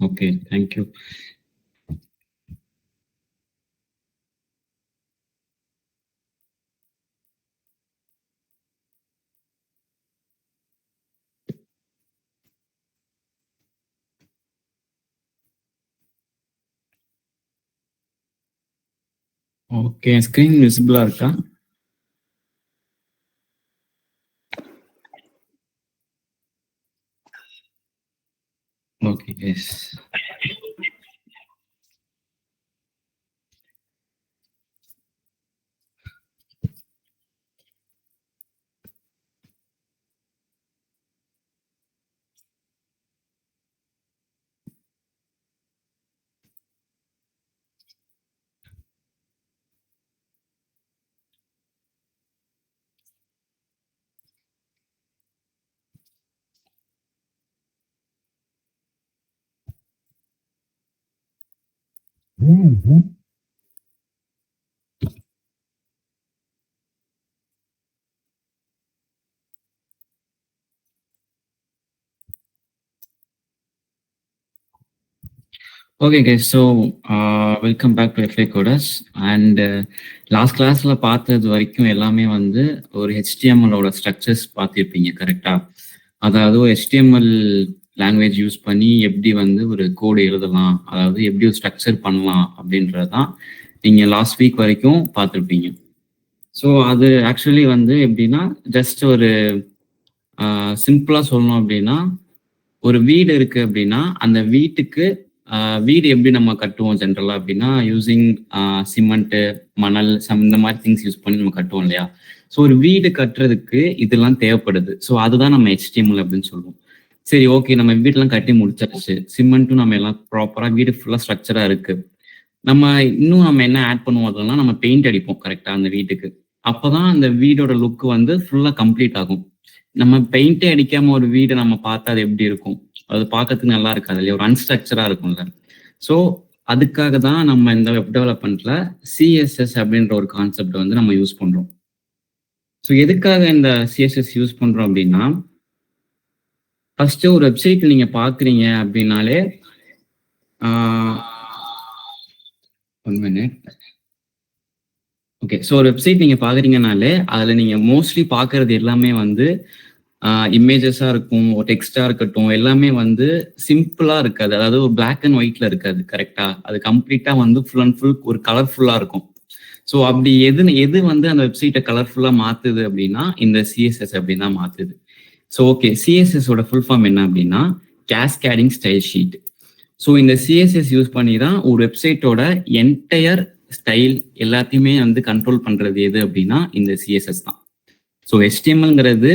Okay, thank you. Okay, screen விசிபிளா இருக்கா? Okay, yes. Okay guys, so welcome back to FA coders. And last கிளாஸ்ல பார்த்தது வரைக்கும் எல்லாமே வந்து ஒரு ஹெச்டிஎம்எலோட ஸ்ட்ரக்சர்ஸ் பார்த்துருப்பீங்க, கரெக்டா? அதாவது ஒரு ஹெச்டிஎம்எல் லாங்குவேஜ் யூஸ் பண்ணி எப்படி வந்து ஒரு கோடு எழுதலாம், அதாவது எப்படி ஒரு ஸ்ட்ரக்சர் பண்ணலாம் அப்படின்றது தான் நீங்கள் லாஸ்ட் வீக் வரைக்கும் பார்த்துருப்பீங்க. ஸோ அது ஆக்சுவலி வந்து எப்படின்னா, ஜஸ்ட் ஒரு சிம்பிளாக சொல்லணும் அப்படின்னா, ஒரு வீடு இருக்கு அப்படின்னா அந்த வீட்டுக்கு வீடு எப்படி நம்ம கட்டுவோம் ஜென்ரலா அப்படின்னா, யூசிங் சிமெண்ட், மணல், இந்த மாதிரி திங்ஸ் யூஸ் பண்ணி நம்ம கட்டுவோம் இல்லையா? ஸோ ஒரு வீடு கட்டுறதுக்கு இதெல்லாம் தேவைப்படுது. ஸோ அதுதான் நம்ம HTML அப்படின்னு சொல்லுவோம். சரி, ஓகே, நம்ம வீடெல்லாம் கட்டி முடிச்சாச்சு, சிமெண்ட்டும் நம்ம எல்லாம் ப்ராப்பரா வீடு ஃபுல்லா ஸ்ட்ரக்சரா இருக்கு. நம்ம இன்னும் நம்ம என்ன ஆட் பண்ணுவோம், அதெல்லாம் நம்ம பெயிண்ட் அடிப்போம் கரெக்டா அந்த வீட்டுக்கு. அப்பதான் அந்த வீடோட லுக் வந்து ஃபுல்லா கம்ப்ளீட் ஆகும். நம்ம பெயிண்டே அடிக்காம ஒரு வீடு நம்ம பார்த்தா அது எப்படி இருக்கும்? அது பார்க்கறதுக்கு நல்லா இருக்காது இல்லையா? ஒரு அன்ஸ்ட்ரக்சரா இருக்கும்ல. ஸோ அதுக்காக தான் நம்ம இந்த வெப் டெவலப்மெண்ட்ல CSS அப்படின்ற ஒரு கான்செப்ட் வந்து நம்ம யூஸ் பண்றோம். ஸோ எதுக்காக இந்த CSS யூஸ் பண்றோம் அப்படின்னா, ஃபர்ஸ்ட் ஒரு வெப்சைட் நீங்க பாக்குறீங்க அப்படின்னாலே, ஒன் மினிட். ஓகே, ஸோ ஒரு வெப்சைட் நீங்க பாக்குறீங்கனாலே அதுல நீங்க மோஸ்ட்லி பாக்குறது எல்லாமே வந்து இமேஜஸா இருக்கும், டெக்ஸ்டா இருக்கட்டும், எல்லாமே வந்து சிம்பிளா இருக்காது. அதாவது ஒரு பிளாக் அண்ட் ஒயிட்ல இருக்காது, கரெக்டா? அது கம்ப்ளீட்டா வந்து ஃபுல் அண்ட் ஃபுல் ஒரு கலர்ஃபுல்லா இருக்கும். ஸோ அப்படி எது வந்து அந்த வெப்சைட்டை கலர்ஃபுல்லா மாத்துது அப்படின்னா இந்த CSS அப்படின்னு தான் மாத்துது. ஸோ ஓகே, CSS-ஓட ஃபுல் ஃபார்ம் என்ன அப்படின்னா கேஸ்கேடிங் ஸ்டைல் ஷீட். ஸோ இந்த CSS யூஸ் பண்ணி தான் ஒரு வெப்சைட்டோட என்டையர் ஸ்டைல் எல்லாத்தையுமே வந்து கண்ட்ரோல் பண்றது எது அப்படின்னா இந்த CSS தான். ஸோ HTML-ங்கிறது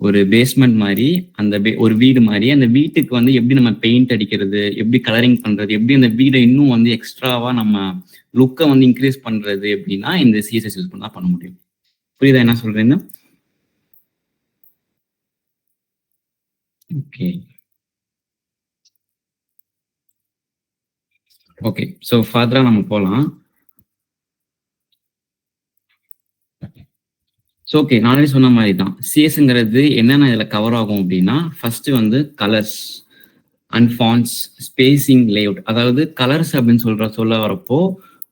ஒரு பேஸ்மெண்ட் மாதிரி, அந்த ஒரு வீடு மாதிரி. அந்த வீட்டுக்கு வந்து எப்படி நம்ம பெயிண்ட் அடிக்கிறது, எப்படி கலரிங் பண்றது, எப்படி அந்த வீடை இன்னும் வந்து எக்ஸ்ட்ராவா நம்ம லுக்கை வந்து இன்க்ரீஸ் பண்றது அப்படின்னா இந்த CSS யூஸ் பண்ணா பண்ண முடியும். புரியுதா என்ன சொல்றேன்னு? ஓகே ஓகே, ஸோ ஃபர்தரா நம்ம போகலாம். ஸோ ஓகே, நானே சொன்ன மாதிரி தான் CSS-ங்கிறது என்னென்ன இதில் கவர் ஆகும் அப்படின்னா, ஃபர்ஸ்ட் வந்து colours and fonts, spacing, layout. அதாவது கலர்ஸ் அப்படின்னு சொல்ல வரப்போ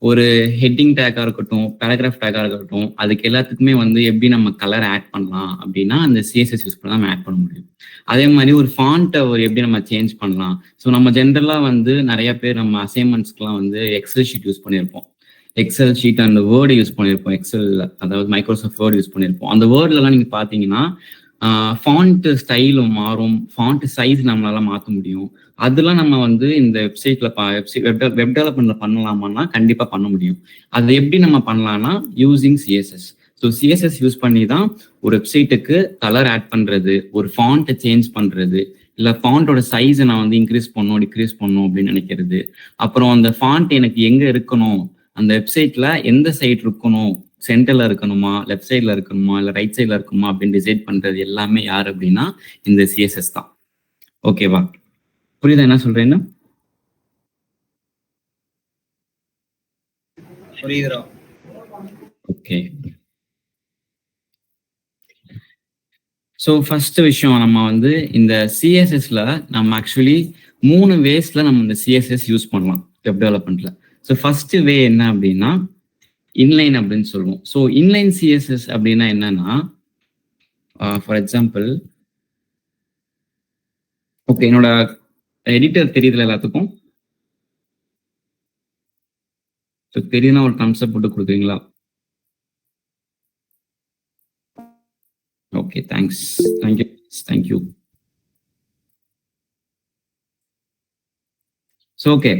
ஒரு ஹெட்டிங் டேக்கா இருக்கட்டும், பேராகிராஃப் டேக்கா இருக்கட்டும், அதுக்கு எல்லாத்துக்குமே வந்து எப்படி நம்ம கலர் ஆட் பண்ணலாம் அப்படின்னா அந்த CSS யூஸ் பண்ணி நம்ம ஆட் பண்ண முடியும். அதே மாதிரி ஒரு ஃபாண்ட்டை எப்படி நம்ம சேஞ்ச் பண்ணலாம். ஸோ நம்ம ஜென்ரலா வந்து நிறைய பேர் நம்ம அசைன்மெண்ட்ஸ்க்குலாம் வந்து எக்ஸல் ஷீட் யூஸ் பண்ணியிருப்போம். Excel sheet and word use பண்ணியிருப்போம். எக்ஸல், அதாவது மைக்ரோசாஃப்ட் வேர்டு யூஸ் பண்ணியிருப்போம். அந்த வேர்ட்லலாம் நீங்க பார்த்தீங்கன்னா ஃபாண்ட் ஸ்டைலும் மாறும், ஃபாண்ட் சைஸ் நம்மளால மாற்ற முடியும். அதெல்லாம் நம்ம வந்து இந்த வெப்சைட்ல வெப் டெவலப்மெண்ட்ல பண்ணலாமான்னா கண்டிப்பா பண்ண முடியும். அதை எப்படி நம்ம பண்ணலாம்னா using CSS. So CSS use பண்ணி தான் ஒரு வெப்சைட்டுக்கு கலர் ஆட் பண்றது, ஒரு ஃபாண்ட்டை சேஞ்ச் பண்றது, இல்லை ஃபாண்டோட சைஸை நான் வந்து இன்க்ரீஸ் பண்ணணும், டிக்ரீஸ் பண்ணணும் அப்படின்னு நினைக்கிறது. அப்புறம் அந்த ஃபாண்ட் எனக்கு எங்க இருக்கணும், அந்த வெப்சைட்ல எந்த சைட் இருக்கணும், சென்டர்ல இருக்கணுமா, லெஃப்ட் சைட்ல இருக்கணுமா, இல்லை ரைட் சைட்ல இருக்கணுமா அப்படின்னு டிசைட் பண்றது எல்லாமே யார் அப்படின்னா இந்த CSS தான். ஓகேவா? புரியுதா என்ன சொல்றேன்னு? புரியுதுடா. ஓகே, ஸோ ஃபர்ஸ்ட் விஷயம் நம்ம வந்து இந்த CSS-ல நம்ம ஆக்சுவலி 3 வேஸ்ல நம்ம இந்த சிஎஸ்எஸ் யூஸ் பண்ணலாம் வெப் டெவலப்மெண்ட்ல. ஸோ ஃபர்ஸ்ட் வே என்ன அப்படின்னா இன்லைன் அப்படின்னு சொல்லுவோம். ஸோ இன்லைன் சிஎஸ்எஸ் அப்படின்னா என்னன்னா, ஃபார் எக்ஸாம்பிள், ஓகே, என்னோட எடிட்டர் தெரியுதுல எல்லாத்துக்கும்? ஸோ தெரியுதுன்னா ஒரு தம்ஸ் அப் போட்டு கொடுக்குறீங்களா? Okay, thanks. Thank you. So okay,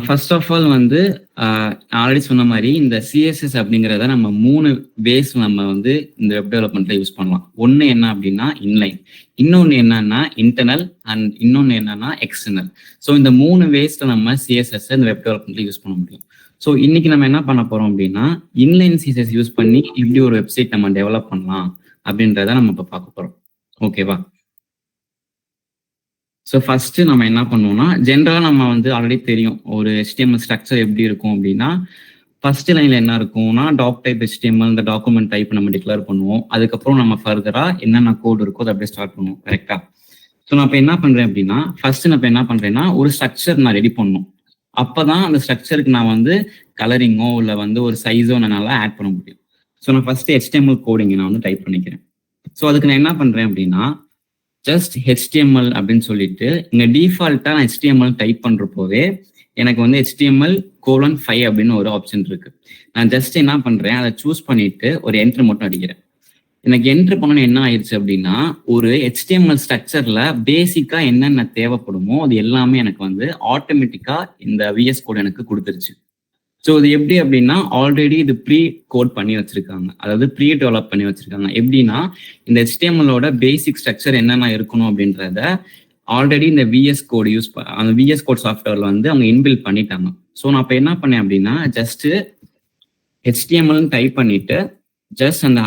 first of all வந்து ஆல்ரெடி சொன்ன மாதிரி இந்த சிஎஸ்எஸ் அப்படிங்கிறத நம்ம 3 வேஸ் நம்ம வந்து இந்த வெப் டெவலப்மெண்ட்ல யூஸ் பண்ணலாம். ஒன்று என்ன அப்படின்னா இன்லைன், இன்னொன்று என்னன்னா இன்டர்னல், அண்ட் இன்னொன்று என்னன்னா எக்ஸ்டர்னல். ஸோ இந்த 3 வேஸ்ல நம்ம சிஎஸ்எஸ் இந்த வெப் டெவலப்மெண்ட்ல யூஸ் பண்ண முடியும். ஸோ இன்னைக்கு நம்ம என்ன பண்ண போறோம் அப்படின்னா இன்லைன் சிஎஸ்எஸ் யூஸ் பண்ணி எப்படி ஒரு வெப்சைட் நம்ம டெவலப் பண்ணலாம் அப்படின்றத நம்ம இப்போ பார்க்க போறோம். ஓகேவா? ஸோ ஃபர்ஸ்ட் நம்ம என்ன பண்ணுவோம்னா, ஜென்ரலா நம்ம வந்து ஆல்ரெடி தெரியும் ஒரு HTML ஸ்ட்ரக்சர் எப்படி இருக்கும் அப்படின்னா, ஃபர்ஸ்ட் லைன்ல என்ன இருக்கும்னா டாக் டைப் HTML, இந்த டாக்குமெண்ட் டைப் நம்ம டிக்ளேர் பண்ணுவோம். அதுக்கப்புறம் நம்ம ஃபர்தரா என்னென்ன கோட் இருக்கோ அதை அப்படியே ஸ்டார்ட் பண்ணுவோம். கரெக்டா? ஸோ நான் இப்போ என்ன பண்றேன் அப்படின்னா, ஃபர்ஸ்ட் நான் இப்போ என்ன பண்றேன்னா ஒரு ஸ்ட்ரக்சர் நான் ரெடி பண்ணணும். அப்பதான் அந்த ஸ்ட்ரக்சருக்கு நான் வந்து கலரிங்கோ இல்லை வந்து ஒரு சைஸோ என்னால் ஆட் பண்ண முடியும். ஸோ நான் ஃபர்ஸ்ட் HTML கோடிங் நான் வந்து டைப் பண்ணிக்கிறேன். ஸோ அதுக்கு நான் என்ன பண்றேன் அப்படின்னா ஜஸ்ட் HTML அப்படின்னு சொல்லிட்டு இங்க டிஃபால்ட்டா நான் HTML டைப் பண்ற போதே எனக்கு வந்து HTML:5 அப்படின்னு ஒரு ஆப்ஷன் இருக்கு. நான் ஜஸ்ட் என்ன பண்றேன், அதை சூஸ் பண்ணிட்டு ஒரு என்டர் மட்டும் அடிக்கிறேன். எனக்கு என்டர் பண்ணணும் என்ன ஆயிடுச்சு அப்படின்னா ஒரு HTML ஸ்ட்ரக்சர்ல பேசிக்கா என்னென்ன தேவைப்படுமோ அது எல்லாமே எனக்கு வந்து ஆட்டோமேட்டிக்கா இந்த VS கோட் எனக்கு கொடுத்துருச்சு. ஸோ இது எப்படி அப்படின்னா ஆல்ரெடி இது ப்ரீ கோட் பண்ணி வச்சிருக்காங்க, அதாவது ப்ரீ டெவலப் பண்ணி வச்சிருக்காங்க. எப்படின்னா இந்த HTML-ஓட பேசிக் ஸ்ட்ரக்சர் என்னென்ன இருக்கணும் அப்படின்றத ஆல்ரெடி இந்த VS கோட் அந்த VS கோட் சாஃப்ட்வேர்ல வந்து அவங்க இன்பில்ட் பண்ணிட்டாங்க. ஸோ நான் இப்போ என்ன பண்ணேன் அப்படின்னா ஜஸ்ட் HTML டைப் பண்ணிட்டு ஜஸ்ட் அந்த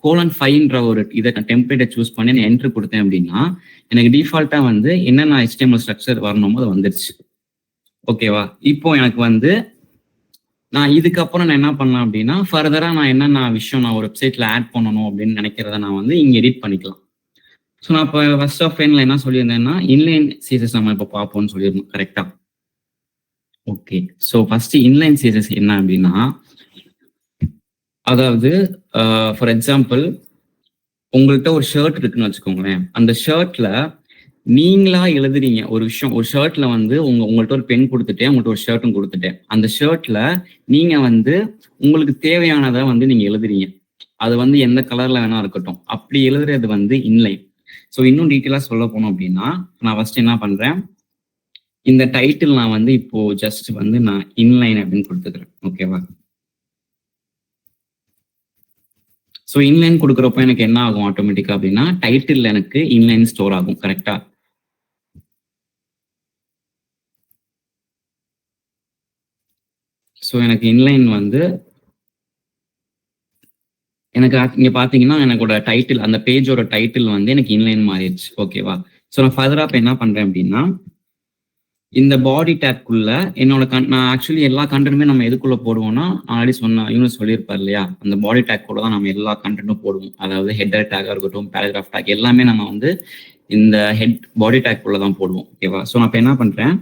:5ன்ற ஒரு இதை டெம்ப்ளேட்டை சூஸ் பண்ணி நான் என்ட்ரு கொடுத்தேன் அப்படின்னா எனக்கு டிஃபால்ட்டா வந்து என்னென்ன HTML ஸ்ட்ரக்சர் வரணுமோ அது வந்துருச்சு. ஓகேவா? இப்போ எனக்கு வந்து நான் இதுக்கப்புறம் நான் என்ன பண்ணலாம் அப்படின்னா ஃபர்தரா நான் என்னென்ன விஷயம் நான் ஒரு வெப்சைட்ல ஆட் பண்ணணும் அப்படின்னு நினைக்கிறத நான் வந்து இங்க எடிட் பண்ணிக்கலாம். ஸோ நான் இப்போ ஃபர்ஸ்ட் ஆஃப் லைன்ல என்ன சொல்லியிருந்தேன்னா இன்லைன் சிஎஸ்எஸ் நம்ம இப்போ பார்ப்போம்னு சொல்லியிருந்தோம். கரெக்டா? Okay, so first inline CSS என்ன அப்படின்னா, அதாவது ஃபார் எக்ஸாம்பிள் உங்கள்கிட்ட ஒரு ஷர்ட் இருக்குன்னு வச்சுக்கோங்களேன். அந்த ஷர்ட்ல நீங்களா எழுதுறீங்க ஒரு விஷயம். ஒரு ஷர்ட்ல வந்து உங்கள்கிட்ட ஒரு பென் கொடுத்துட்டேன், உங்கள்கிட்ட ஒரு ஷர்ட்டும் கொடுத்துட்டேன். அந்த ஷர்ட்ல நீங்க வந்து உங்களுக்கு தேவையானதை வந்து நீங்க எழுதுறீங்க. அது வந்து எந்த கலர்ல வேணா இருக்கட்டும். அப்படி எழுதுறது வந்து இன்லைன். ஸோ இன்னும் டீட்டெயிலா சொல்ல போனோம் அப்படின்னா நான் ஃபர்ஸ்ட் என்ன பண்றேன், இந்த டைட்டில் நான் வந்து இப்போ ஜஸ்ட் வந்து நான் இன்லைன் அப்படின்னு கொடுத்துக்கிறேன். ஓகேவா? ஸோ இன்லைன் கொடுக்குறப்போ எனக்கு என்ன ஆகும் ஆட்டோமேட்டிக்கா அப்படின்னா டைட்டில் எனக்கு இன்லைன் ஸ்டோர் ஆகும். கரெக்டா? ஸோ எனக்கு இன்லைன் வந்து எனக்கு இங்க பாத்தீங்கன்னா எனக்கோட டைட்டில், அந்த பேஜோட டைட்டில் வந்து எனக்கு இன்லைன் மாறிடுச்சு. ஓகேவா? ஸோ நான் ஃபர்தரா இப்போ என்ன பண்றேன் அப்படின்னா இந்த பாடி டேக்குள்ள என்னோட நான் ஆக்சுவலி எல்லா கண்டென்ட்டுமே நம்ம எதுக்குள்ள போடுவோம்னா ஆல்ரெடி இவனு சொல்லியிருப்பார் இல்லையா, அந்த பாடி டேக் கூட தான் நம்ம எல்லா கண்டென்ட்டும் போடுவோம். அதாவது ஹெட்டர் டேக்காக இருக்கட்டும், பேராகிராஃப் டேக் எல்லாமே நம்ம வந்து இந்த பாடி டேக் குள்ள தான் போடுவோம். ஓகேவா? ஸோ நான் இப்போ என்ன பண்றேன்,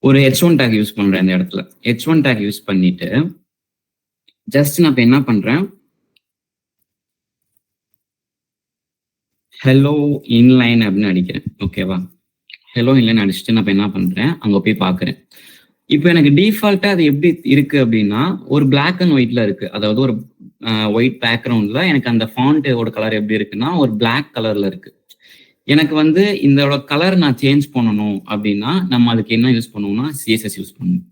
ஒரு H1 டேக் யூஸ் பண்றேன். இந்த இடத்துல H1 டேக் யூஸ் பண்ணிட்டு ஜஸ்ட் நான் இப்போ என்ன பண்றேன், ஹலோ இன்லைன் அப்படின்னு அடிக்கிறேன். ஓகேவா? ஹலோ இன்லைன் அடிச்சுட்டு நான் இப்போ என்ன பண்றேன், அங்க போய் பாக்குறேன். இப்போ எனக்கு டிஃபால்ட்டா அது எப்படி இருக்கு அப்படின்னா ஒரு பிளாக் அண்ட் ஒயிட்ல இருக்கு. அதாவது ஒரு ஒயிட் பேக்ரவுண்ட்ல எனக்கு அந்த ஃபாண்டோட கலர் எப்படி இருக்குன்னா ஒரு பிளாக் கலர்ல இருக்கு. எனக்கு வந்து இதோட கலர் நான் சேஞ்ச் பண்ணணும் அப்படின்னா நம்ம அதுக்கு என்ன யூஸ் பண்ணுவோம்னா சிஎஸ்எஸ் யூஸ் பண்ணுவோம்.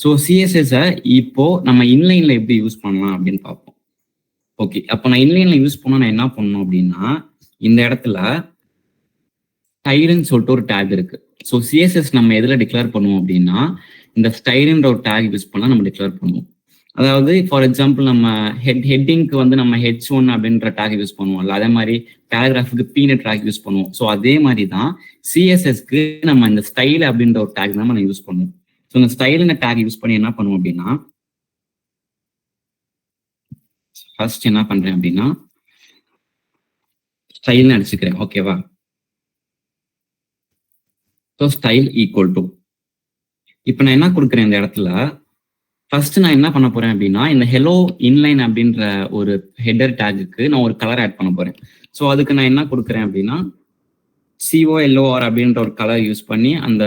ஸோ சிஎஸ்எஸ் இப்போ நம்ம இன்லைன்ல எப்படி யூஸ் பண்ணலாம் அப்படின்னு பார்ப்போம். ஓகே, அப்போ நான் இன்லைன்ல யூஸ் பண்ண நான் என்ன பண்ணணும் அப்படின்னா இந்த இடத்துல ஸ்டைல்னு சொல்லிட்டு ஒரு டேக் இருக்கு. ஸோ சிஎஸ்எஸ் நம்ம எதுல டிக்ளேர் பண்ணுவோம் அப்படின்னா இந்த ஸ்டைல்ன்ற ஒரு டேக் யூஸ் பண்ணா நம்ம டிக்ளேர் பண்ணுவோம். அதாவது ஃபார் எக்ஸாம்பிள் நம்ம ஹெட்டிங்க்கு வந்து நம்ம H1 அப்படின்ற டேக் யூஸ் பண்ணுவோம்ல, அதே மாதிரி பேராகிராஃபுக்கு பீனட் டேக் யூஸ் பண்ணுவோம். ஸோ அதே மாதிரி தான் சிஎஸ்எஸ்க்கு நம்ம இந்த ஸ்டைல் அப்படின்ற ஒரு டேக் தான் நம்ம யூஸ் பண்ணுவோம். ஸோ இந்த ஸ்டைல்ன்ற டேக் யூஸ் பண்ணி என்ன பண்ணுவோம் அப்படின்னா ஃபர்ஸ்ட் என்ன பண்றேன் அப்படின்னா ஸ்டைல்னு அடிச்சுக்கிறேன். ஓகேவா? ஸோ ஸ்டைல் ஈக்குவல் டு, இப்போ நான் என்ன கொடுக்குறேன் இந்த இடத்துல, ஃபர்ஸ்ட் நான் என்ன பண்ண போறேன் அப்படின்னா, இந்த ஹெலோ இன்லைன் அப்படின்ற ஒரு ஹெடர் டேகுக்கு நான் ஒரு கலர் ஆட் பண்ண போறேன். ஸோ அதுக்கு நான் என்ன கொடுக்குறேன் அப்படின்னா, COLOR அப்படின்ற ஒரு கலர் யூஸ் பண்ணி அந்த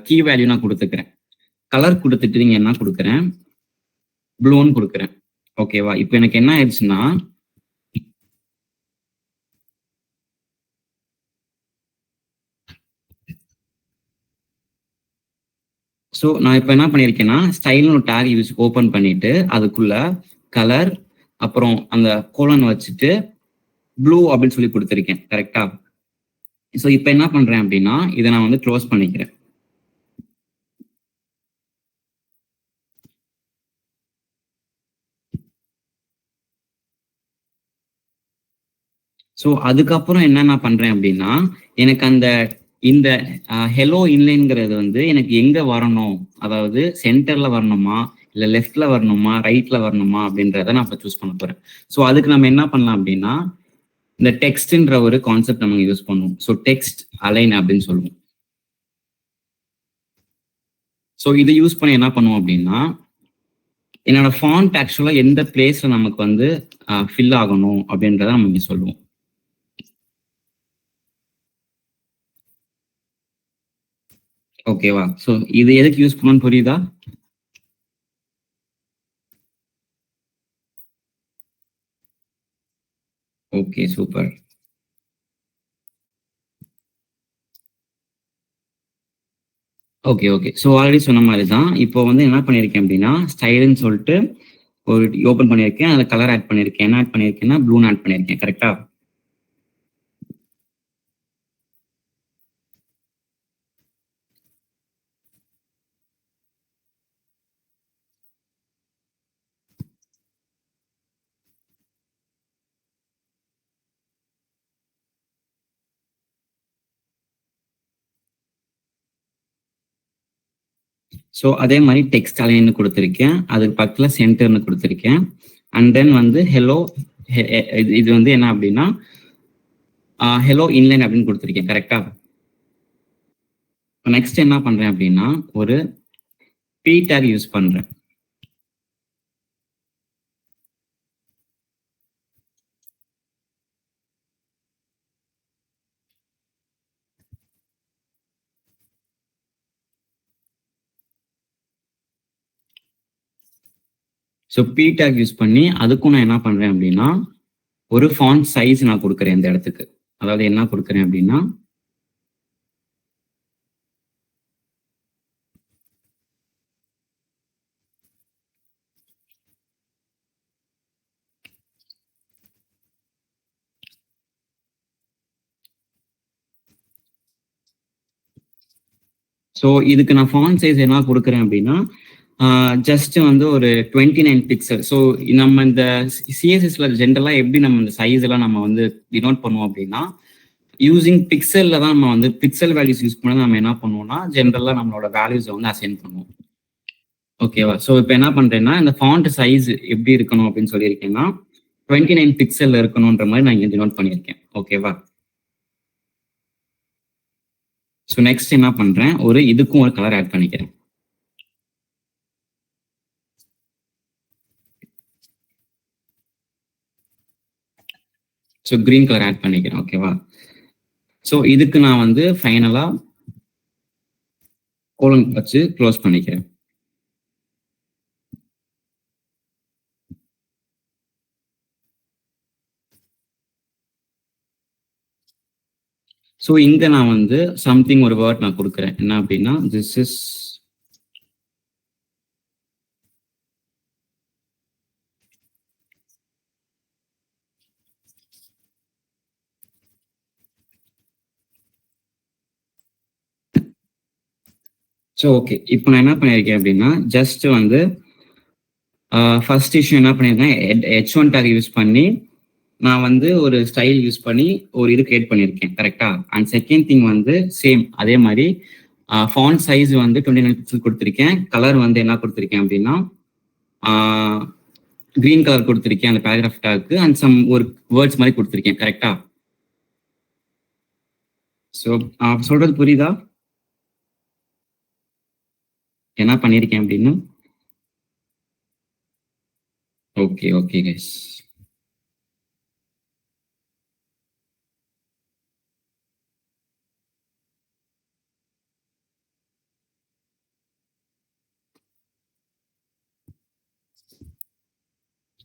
கீ வேல்யூ நான் கொடுத்துக்கிறேன். கலர் கொடுத்துட்டு நீங்க என்ன கொடுக்குறேன், ப்ளூன்னு கொடுக்குறேன். ஓகேவா? இப்போ எனக்கு என்ன ஆயிடுச்சுன்னா, ஸோ நான் இப்போ என்ன பண்ணியிருக்கேன்னா, ஸ்டைல்னு ஒரு டேக் யூஸ் ஓப்பன் பண்ணிட்டு அதுக்குள்ள கலர் அப்புறம் அந்த கோலன் வச்சுட்டு ப்ளூ அப்படின்னு சொல்லி கொடுத்துருக்கேன். கரெக்டா? ஸோ இப்போ என்ன பண்றேன் அப்படின்னா, இதை நான் வந்து க்ளோஸ் பண்ணிக்கிறேன். ஸோ அதுக்கப்புறம் என்ன நான் பண்றேன் அப்படின்னா, எனக்கு அந்த இந்த ஹெலோ இன்லைன்ங்கிறது வந்து எனக்கு எங்க வரணும், அதாவது சென்டர்ல வரணுமா இல்ல லெஃப்ட்ல வரணுமா ரைட்ல வரணுமா அப்படின்றத நான் இப்போ சூஸ் பண்ண போறேன். ஸோ அதுக்கு நம்ம என்ன பண்ணலாம் அப்படின்னா, இந்த டெக்ஸ்ட்ன்ற ஒரு கான்செப்ட் நம்ம யூஸ் பண்ணுவோம். ஸோ டெக்ஸ்ட் அலைன் அப்படின்னு சொல்லுவோம். ஸோ இதை யூஸ் பண்ணி என்ன பண்ணுவோம் அப்படின்னா, என்னோட ஃபாண்ட் ஆக்சுவலா எந்த பிளேஸ்ல நமக்கு வந்து ஃபில் ஆகணும் அப்படின்றத நம்ம இங்க சொல்லுவோம். ஓகேவா? ஸோ இது எதுக்கு யூஸ் பண்ணணும்னு புரியுதா? Okay, super. Okay, okay. So already சொன்ன மாதிரி தான் இப்போ வந்து என்ன பண்ணியிருக்கேன் அப்படின்னா, ஸ்டைல்னு சொல்லிட்டு ஒரு ஓப்பன் பண்ணியிருக்கேன். அதில் கலர் ஆட் பண்ணியிருக்கேன். என்ன ஆட் பண்ணியிருக்கேன்னா, ப்ளூன்னு ஆட் பண்ணியிருக்கேன். கரெக்டா? ஸோ அதே மாதிரி டெக்ஸ்ட் அலைன்னு கொடுத்துருக்கேன். அதுக்கு பக்கத்தில் சென்டர்னு கொடுத்துருக்கேன். அண்ட் தென் வந்து ஹெலோ, இது வந்து என்ன அப்படின்னா ஹெலோ இன்லைன் அப்படின்னு கொடுத்துருக்கேன். கரெக்டா? நெக்ஸ்ட் என்ன பண்றேன் அப்படின்னா, ஒரு பி டேக் யூஸ் பண்றேன். ஸோ பி டேக் யூஸ் பண்ணி அதுக்கும் நான் என்ன பண்றேன் அப்படின்னா, ஒரு ஃபாண்ட் சைஸ் நான் கொடுக்குறேன் இந்த இடத்துக்கு. அதாவது என்ன கொடுக்குறேன் அப்படின்னா, ஸோ இதுக்கு நான் ஃபாண்ட் சைஸ் என்ன கொடுக்குறேன் அப்படின்னா, ஜஸ்ட் வந்து ஒரு 29 பிக்சல். ஸோ நம்ம இந்த சிஎஸ்எஸ்ல ஜென்ரலா எப்படி நம்ம இந்த சைஸ் எல்லாம் நம்ம வந்து டினோட் பண்ணுவோம் அப்படின்னா, யூசிங் பிக்சல்ல தான் நம்ம வந்து பிக்சல் வேல்யூஸ் யூஸ் பண்ணி நம்ம என்ன பண்ணுவோம்னா, ஜென்ரலா நம்மளோட வேல்யூஸை வந்து அசைன் பண்ணுவோம். ஓகேவா? ஸோ இப்போ என்ன பண்றேன்னா, இந்த ஃபாண்ட் சைஸ் எப்படி இருக்கணும் அப்படின்னு சொல்லியிருக்கேன்னா, 29 பிக்சல் இருக்கணும்ன்ற மாதிரி நான் இங்க டினோட் பண்ணியிருக்கேன். ஓகேவா? ஸோ நெக்ஸ்ட் என்ன பண்றேன், இதுக்கும் ஒரு கலர் ஆட் பண்ணிக்கிறேன். ஸோ கிரீன் கலர் ஆட் பண்ணிக்கிறேன். ஓகேவா? ஸோ இதுக்கு நான் வந்து ஃபைனலா கோலன் வச்சு க்ளோஸ் பண்ணிக்கிறேன். ஸோ இங்க நான் வந்து சம்திங் ஒரு வேர்ட் நான் கொடுக்குறேன். என்ன அப்படின்னா, திஸ் இஸ் ஸோ ஓகே. இப்போ நான் என்ன பண்ணியிருக்கேன் அப்படின்னா, ஜஸ்ட் வந்து ஃபர்ஸ்ட் இஷ்யூ என்ன பண்ணியிருக்கேன், H1 டேக் யூஸ் பண்ணி நான் வந்து ஒரு ஸ்டைல் யூஸ் பண்ணி ஒரு இது கிரியேட் பண்ணியிருக்கேன். கரெக்டா? அண்ட் செகண்ட் திங் வந்து சேம் அதே மாதிரி ஃபாண்ட் சைஸ் வந்து 29 பிக்சல் கொடுத்துருக்கேன். கலர் வந்து என்ன கொடுத்துருக்கேன் அப்படின்னா, கிரீன் கலர் கொடுத்துருக்கேன் அந்த பேராகிராஃப் டேக்கு. அண்ட் சம் ஒரு வேர்ட்ஸ் மாதிரி கொடுத்துருக்கேன். கரெக்டா? ஸோ சொல்றது புரியுதா? என்ன பண்ணியிருக்கேன் அப்படின்னு. Okay okay guys.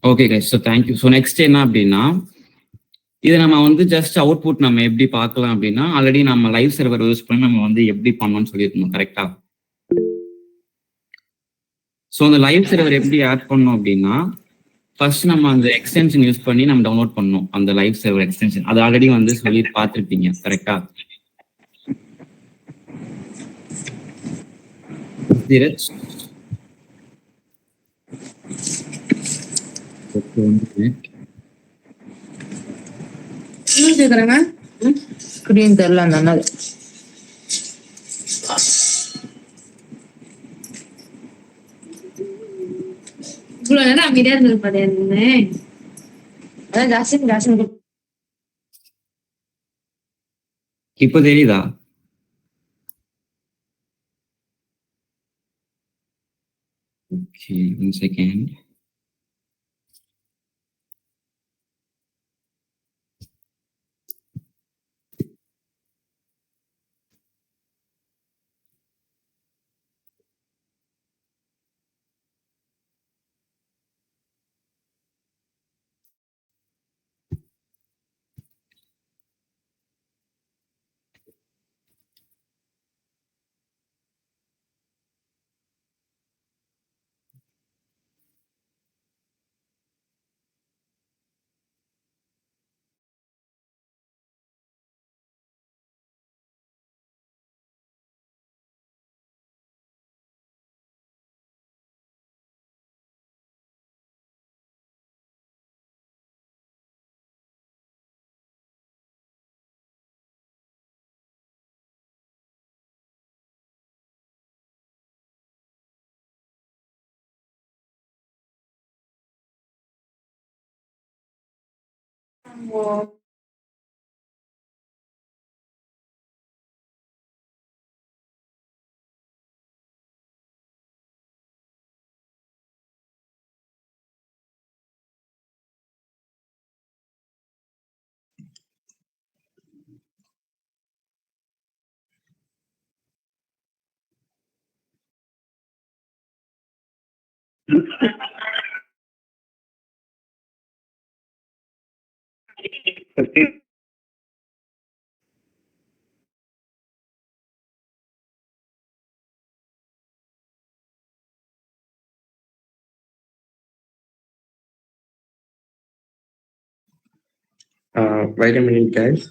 Okay guys, so thank you. So next என்ன அப்படின்னா, இது நம்ம வந்து ஜஸ்ட் அவுட்புட் நம்ம எப்படி பார்க்கலாம் அப்படின்னா, ஆல்ரெடி நம்ம லைவ் சர்வர் யூஸ் பண்ணி நம்ம வந்து எப்படி பண்ணணும்னு சொல்லியிருக்கணும் கரெக்டா. ஸோ அந்த லைவ் சர்வர் எப்படி ஆட் பண்ணணும் அப்படின்னா, ஃபர்ஸ்ட் நம்ம அந்த எக்ஸ்டென்ஷன் யூஸ் பண்ணி நம்ம டவுன்லோட் பண்ணணும். அந்த லைவ் சர்வர் எக்ஸ்டென்ஷன் அது ஆல்ரெடி வந்து சொல்லி பார்த்துருப்பீங்க கரெக்டா. ஸ்கிரீன் தெரியல நல்லது. இவ்வளவு நேரம் அமைதியா இருந்திருப்பாரு. அதான் ஜாஸ்தி ஜாஸ்தி. இப்போ தெரியுதா? Okay, 1 second. Wait a minute, guys.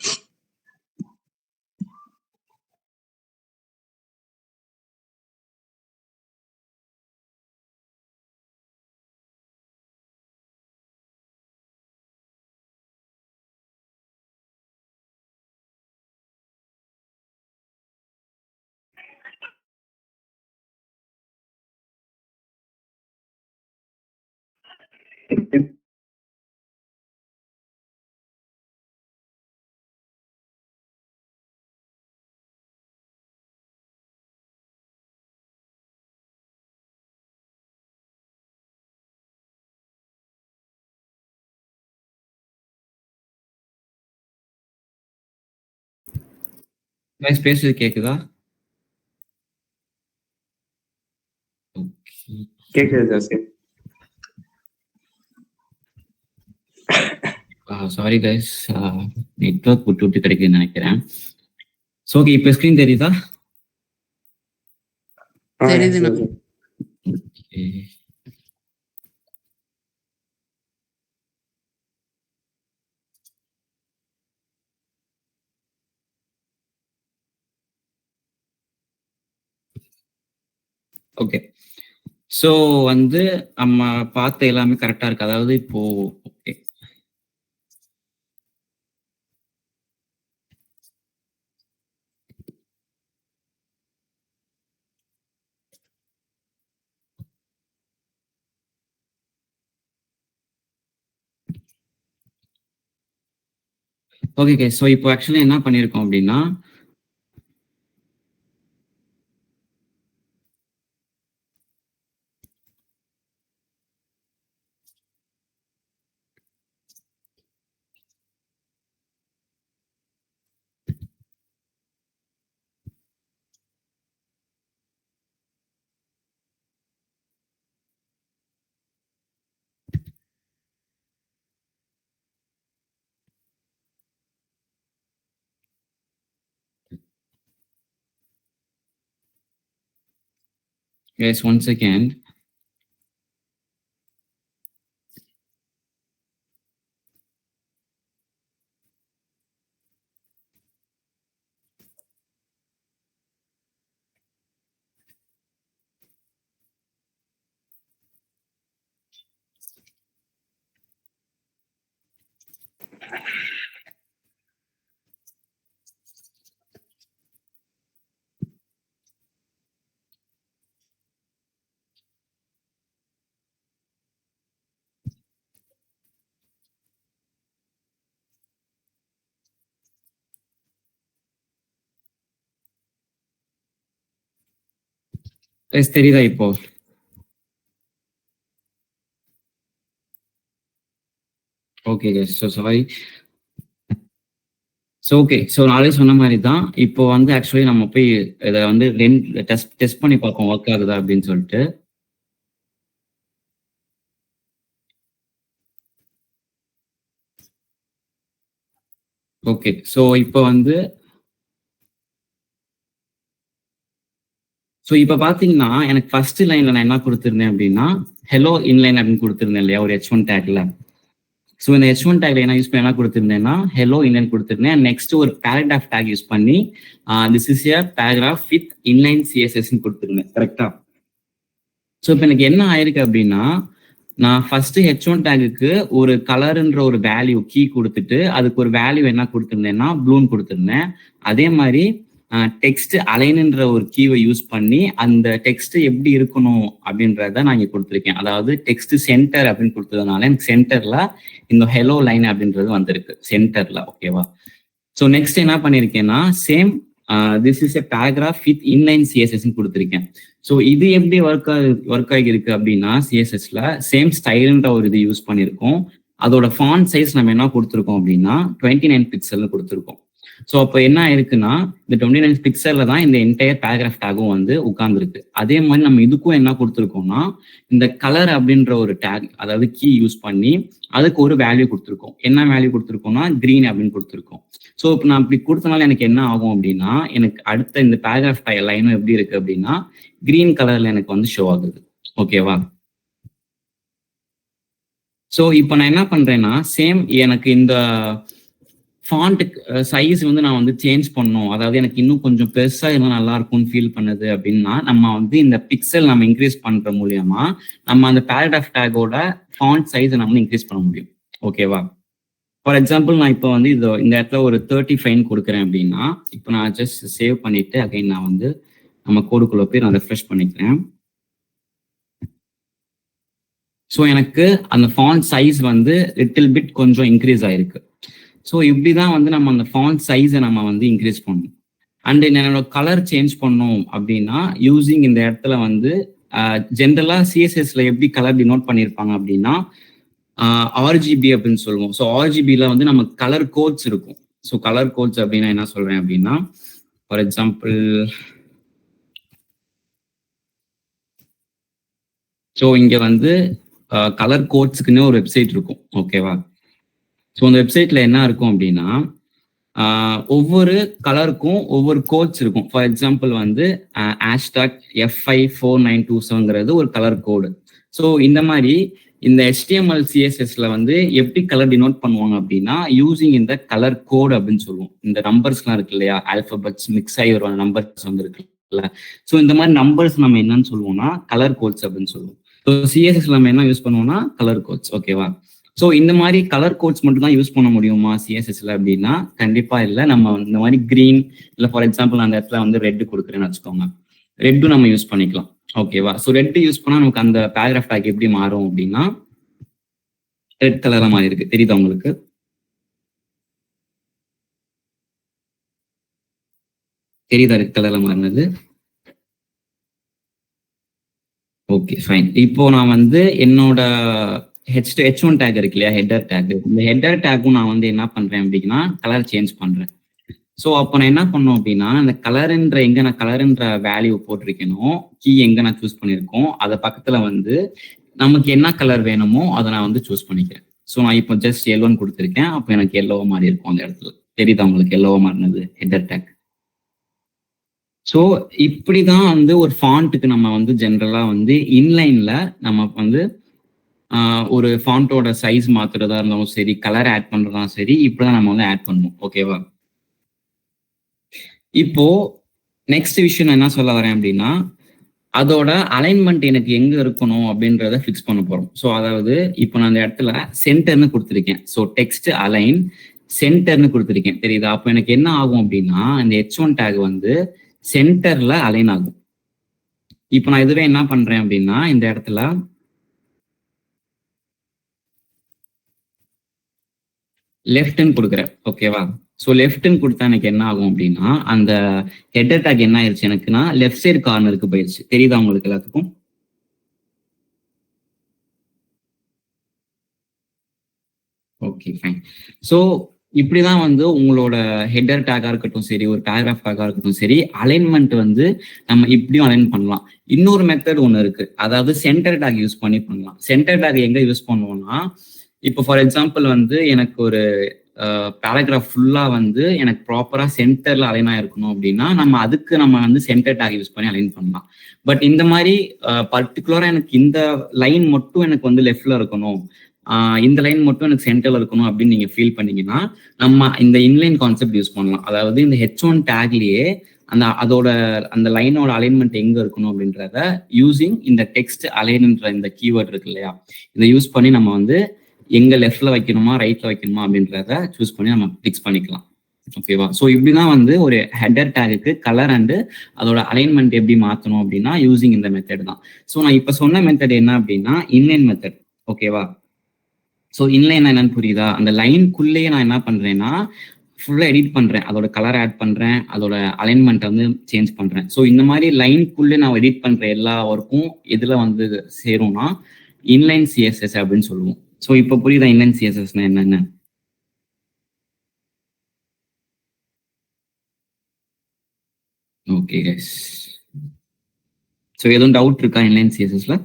Guys பேசுறது கேக்குதா? கேக்குது ஜாஸ்தி. சாரி கைஸ், நெட்வொர்க் விட்டு விட்டு கிடைக்குதுன்னு நினைக்கிறேன். ஸோ ஓகே, இப்போ ஸ்க்ரீன் தெரியுதா? தெரியுது. ஓகே. ஓகே, ஸோ வந்து நம்ம பார்த்த எல்லாமே கரெக்டா இருக்கு. அதாவது இப்போ ஓகே ஓகே. ஸோ இப்போ ஆக்சுவலி என்ன பண்ணியிருக்கோம் அப்படின்னா, Guys, one second. Guys, தெரியுதா இப்போ? Okay guys, so sorry. So okay, so நாளே சொன்ன மாதிரி தான். இப்போ வந்து ஆக்சுவலி நம்ம போய் இதை வந்து டெஸ்ட் பண்ணி பார்ப்போம் ஒர்க் ஆகுதா அப்படின்னு சொல்லிட்டு. ஓகே, ஸோ இப்போ வந்து பார்த்தீங்கன்னா எனக்கு ஃபர்ஸ்ட் லைன்ல நான் என்ன கொடுத்துருந்தேன் அப்படின்னா ஹெலோ இன்லைன் அப்படின்னு கொடுத்துருந்தேன் இல்லையா ஒரு H1 டேக்ல. ஸோ இந்த H1 டேக்ல என்ன யூஸ் பண்ணி என்ன கொடுத்துருந்தேன்னா ஹெலோ இன்லைன் கொடுத்துருந்தேன். நெக்ஸ்ட் ஒரு பேராகிராஃப் டேக் யூஸ் பண்ணி this is a paragraph with inline CSS கொடுத்துருந்தேன். கரெக்டா? ஸோ இப்போ எனக்கு என்ன ஆயிருக்கு அப்படின்னா நான் ஃபர்ஸ்ட் H1 டேகுக்கு ஒரு கலர்ன்ற ஒரு வேல்யூ கீ கொடுத்துட்டு அதுக்கு ஒரு வேல்யூ என்ன கொடுத்துருந்தேன்னா ப்ளூன்னு கொடுத்துருந்தேன். அதே மாதிரி டெக்ஸ்ட் அலைன்ன்ற ஒரு கீவை யூஸ் பண்ணி அந்த டெக்ஸ்ட் எப்படி இருக்கணும் அப்படின்றத நான் இங்கே கொடுத்துருக்கேன். அதாவது டெக்ஸ்ட் சென்டர் அப்படின்னு கொடுத்ததுனால எனக்கு சென்டர்ல இந்த ஹெலோ லைன் அப்படின்றது வந்திருக்கு சென்டர்ல. ஓகேவா? ஸோ நெக்ஸ்ட் என்ன பண்ணியிருக்கேன்னா same this is a paragraph with inline CSS கொடுத்துருக்கேன். ஸோ இது எப்படி ஒர்க் ஆகிருக்கு அப்படின்னா சிஎஸ்எஸ்ல சேம் ஸ்டைல்ன்ற ஒரு இது யூஸ் பண்ணியிருக்கோம். அதோட ஃபாண்ட் சைஸ் நம்ம என்ன கொடுத்துருக்கோம் அப்படின்னா 29 பிக்சல்னு கொடுத்துருக்கோம். ஸோ அப்போ என்ன ஆயிருக்குன்னா இந்த 29 பிக்சல்ல தான் இந்த என்டையர் பேராகிராஃப் டேகும் வந்து உட்கார்ந்துருக்கு. அதே மாதிரி நம்ம இதுக்கும் என்ன கொடுத்துருக்கோம்னா இந்த கலர் அப்படின்ற ஒரு டேக் அதாவது கீ யூஸ் பண்ணி அதுக்கு ஒரு வேல்யூ கொடுத்துருக்கோம். என்ன வேல்யூ கொடுத்துருக்கோம்னா கிரீன் அப்படின்னு கொடுத்துருக்கோம். ஸோ இப்போ நான் இப்படி கொடுத்தனால எனக்கு என்ன ஆகும் அப்படின்னா எனக்கு அடுத்த இந்த பேராகிராஃப் லைனும் எப்படி இருக்கு அப்படின்னா கிரீன் கலர்ல எனக்கு வந்து ஷோ ஆகுது. ஓகேவா? ஸோ இப்போ நான் என்ன பண்றேன்னா சேம் எனக்கு இந்த ஃபாண்ட் சைஸ் வந்து நான் வந்து சேஞ்ச் பண்ணணும், அதாவது எனக்கு இன்னும் கொஞ்சம் பெருசா இருந்தால் நல்லா இருக்கும்னு ஃபீல் பண்ணுது அப்படின்னா நம்ம வந்து இந்த பிக்சல் நம்ம இன்க்ரீஸ் பண்ற மூலியமா நம்ம அந்த பேராகிராஃப் டேகோட ஃபாண்ட் சைஸை நம்ம இன்க்ரீஸ் பண்ண முடியும். ஓகேவா? ஃபார் எக்ஸாம்பிள் நான் இப்போ வந்து இந்த இடத்துல ஒரு 35 கொடுக்குறேன் அப்படின்னா இப்போ நான் ஜஸ்ட் சேவ் பண்ணிட்டு அகைன் நான் வந்து நம்ம கோடுக்குள்ள போய் நான் ரெஃப்ரெஷ் பண்ணிக்கிறேன். ஸோ எனக்கு அந்த ஃபாண்ட் சைஸ் வந்து லிட்டில் பிட் கொஞ்சம் இன்க்ரீஸ் ஆயிருக்கு. ஸோ இப்படிதான் வந்து நம்ம அந்த ஃபாண்ட் சைஸை நம்ம வந்து இன்க்ரீஸ் பண்ணணும். அண்ட் என்னோட கலர் சேஞ்ச் பண்ணோம் அப்படின்னா யூசிங் இந்த இடத்துல வந்து ஜென்ரலா சிஎஸ்எஸ்ல எப்படி கலர் டினோட் பண்ணியிருப்பாங்க அப்படின்னா ஆர்ஜிபி அப்படின்னு சொல்லுவோம். ஸோ ஆர்ஜிபியில் வந்து நம்ம கலர் கோட்ஸ் இருக்கும். ஸோ கலர் கோட்ஸ் அப்படின்னா என்ன சொல்றேன் அப்படின்னா ஃபார் எக்ஸாம்பிள் ஸோ இங்கே வந்து கலர் கோட்ஸுக்குன்னு ஒரு வெப்சைட் இருக்கும். ஓகேவா? ஸோ அந்த வெப்சைட்ல என்ன இருக்கும் அப்படின்னா ஒவ்வொரு கலருக்கும் ஒவ்வொரு கோட்ஸ் இருக்கும். ஃபார் எக்ஸாம்பிள் வந்து #F54927 ஒரு கலர் கோடு. ஸோ இந்த மாதிரி இந்த HTML CSSல வந்து எப்படி கலர் டினோட் பண்ணுவாங்க அப்படின்னா யூசிங் இந்த கலர் கோட் அப்படின்னு சொல்லுவோம். இந்த நம்பர்ஸ்லாம் இருக்கு இல்லையா, ஆல்பபெட்ஸ் மிக்ஸ் ஆகி ஒரு நம்பர்ஸ் வந்து இருக்குல்ல. ஸோ இந்த மாதிரி நம்பர்ஸ் நம்ம என்னன்னு சொல்லுவோம்னா கலர் கோட்ஸ் அப்படின்னு சொல்லுவோம். ஸோ சிஎஸ்எஸ்ல நம்ம என்ன யூஸ் பண்ணுவோம்னா கலர் கோட்ஸ். ஓகேவா? ஸோ இந்த மாதிரி கலர் கோட்ஸ் மட்டும் தான் யூஸ் பண்ண முடியுமா சிஎஸ்எஸ்ல அப்படின்னா கண்டிப்பா இல்லை. நம்ம இந்த மாதிரி கிரீன் இல்லை ஃபார் எக்ஸாம்பிள் அந்த இடத்துல வந்து ரெட் கொடுக்குறேன்னு வச்சுக்கோங்க, ரெட்டும் நம்ம யூஸ் பண்ணிக்கலாம். ஓகேவா? ஸோ ரெட் யூஸ் பண்ணா நமக்கு அந்த பேராகிராஃப் டேக் எப்படி மாறும் அப்படின்னா ரெட் கலரா மாறி இருக்கு. தெரியுதா உங்களுக்கு? தெரியுதா ரெட் கலர்ல மாறினது? Okay fine. இப்போ நான் வந்து என்னோட H1 டேக் இருக்கு இல்லையா, ஹெட்டர் டேக், இந்த ஹெட்டர் டேக்கும் நான் வந்து என்ன பண்றேன் அப்படின்னா கலர் சேஞ்ச் பண்றேன். ஸோ அப்போ நான் என்ன பண்ணோம் அப்படின்னா அந்த கலர்ன்ற எங்க நான் கலர்ன்ற வேல்யூ போட்டிருக்கேனோ கீ எங்க நான் சூஸ் பண்ணியிருக்கோம் அதை பக்கத்துல வந்து நமக்கு என்ன கலர் வேணுமோ அதை நான் வந்து சூஸ் பண்ணிக்கிறேன். ஸோ நான் இப்போ ஜஸ்ட் எல்லோன்னு கொடுத்துருக்கேன். அப்போ எனக்கு எல்லோவா மாறி இருக்கும் அந்த இடத்துல. தெரியுதா உங்களுக்கு எல்லோவா மாறினது ஹெட்டர் டேக்? ஸோ இப்படிதான் வந்து ஒரு ஃபாண்ட்டுக்கு நம்ம வந்து ஜென்ரலா வந்து இன்லைன்ல நம்ம வந்து ஒரு ஃபாண்ட்டோட சைஸ் மாத்துறதா இருந்தாலும் சரி, கலர் ஆட் பண்றதா சரி, இப்படிதான் நம்ம வந்து ஆட் பண்ணுவோம். ஓகேவா? இப்போ நெக்ஸ்ட் விஷயம் நான் என்ன சொல்ல வரேன் அப்படின்னா, அதோட அலைன்மெண்ட் எனக்கு எங்க இருக்கணும் அப்படின்றத ஃபிக்ஸ் பண்ண போறோம். ஸோ அதாவது இப்போ நான் அந்த இடத்துல சென்டர்னு கொடுத்துருக்கேன். ஸோ டெக்ஸ்ட் அலைன் சென்டர்னு கொடுத்துருக்கேன். தெரியுதா? அப்போ எனக்கு என்ன ஆகும் அப்படின்னா, இந்த H1 டேக் வந்து சென்டர்ல அலைன் ஆகும். இப்போ நான் இதுவே என்ன பண்றேன் அப்படின்னா, இந்த இடத்துல லெஃப்ட்னு கொடுக்குறேன். ஓகேவா? ஸோ லெஃப்ட்னு கொடுத்தா எனக்கு என்ன ஆகும் அப்படின்னா, அந்த ஹெட்டர் டேக் என்ன ஆயிடுச்சு எனக்குன்னா லெஃப்ட் சைடு கார்னருக்கு போயிடுச்சு. தெரியுதா உங்களுக்கு எல்லாத்துக்கும்? Okay fine. ஸோ இப்படிதான் வந்து உங்களோட ஹெட்டர் டேக்கா இருக்கட்டும் சரி, ஒரு பேராகிராஃப் டேக்கா இருக்கட்டும் சரி, அலைன்மெண்ட் வந்து நம்ம இப்படியும் அலைன் பண்ணலாம். இன்னொரு மெத்தட் ஒன்று இருக்கு. அதாவது சென்டர் டேக் யூஸ் பண்ணி பண்ணலாம். சென்டர் டேக் எங்க யூஸ் பண்ணுவோம்னா, இப்போ ஃபார் எக்ஸாம்பிள் வந்து எனக்கு ஒரு பேராகிராஃப் ஃபுல்லா வந்து எனக்கு ப்ராப்பரா சென்டர்ல அலைன் ஆயிருக்கணும் அப்படின்னா நம்ம வந்து சென்டர் டேக் யூஸ் பண்ணி அலைன் பண்ணலாம். பட் இந்த மாதிரி பர்டிகுலரா எனக்கு இந்த லைன் மட்டும் எனக்கு வந்து லெஃப்ட்ல இருக்கணும், இந்த லைன் மட்டும் எனக்கு சென்டர்ல இருக்கணும் அப்படின்னு நீங்க ஃபீல் பண்ணீங்கன்னா நம்ம இந்த இன்லைன் கான்செப்ட் யூஸ் பண்ணலாம். அதாவது இந்த H1 டேக்லயே அந்த லைனோட அலைன்மெண்ட் எங்க இருக்கணும் அப்படின்றத யூசிங் இந்த டெக்ஸ்ட் அலைன்ன்ற இந்த கீவேர்ட் இருக்கு இல்லையா, இதை யூஸ் பண்ணி நம்ம வந்து எங்க லெஃப்ட்ல வைக்கணுமா ரைட்ல வைக்கணுமா அப்படின்றத சூஸ் பண்ணி நம்ம பிக்ஸ் பண்ணிக்கலாம். ஓகேவா? ஸோ இப்படிதான் வந்து ஒரு ஹெட்டர் டேகுக்கு கலர் அண்ட் அதோட அலைன்மெண்ட் எப்படி மாற்றணும் அப்படின்னா யூசிங் இந்த மெத்தட் தான். ஸோ நான் இப்போ சொன்ன மெத்தட் என்ன அப்படின்னா இன்லைன் மெத்தட். ஓகேவா? ஸோ இன்லைன் என்னன்னு புரியுதா? அந்த லைனுக்குள்ளேயே நான் என்ன பண்றேன்னா ஃபுல்லாக எடிட் பண்றேன், அதோட கலர் ஆட் பண்றேன், அதோட அலைன்மெண்ட் வந்து சேஞ்ச் பண்றேன். ஸோ இந்த மாதிரி லைனுக்குள்ளே நான் எடிட் பண்ற எல்லா ஒர்க்கும் எதுல வந்து சேரும்னா இன்லைன் சிஎஸ்எஸ் அப்படின்னு சொல்லுவோம். ஸோ இப்போ புரியுதா இன்லைன் சிஎஸ்எஸ்னா என்னன்னு? Okay guys. ஸோ எதுவும் டவுட் இருக்கா இன்லைன் சிஎஸ்எஸ்ல?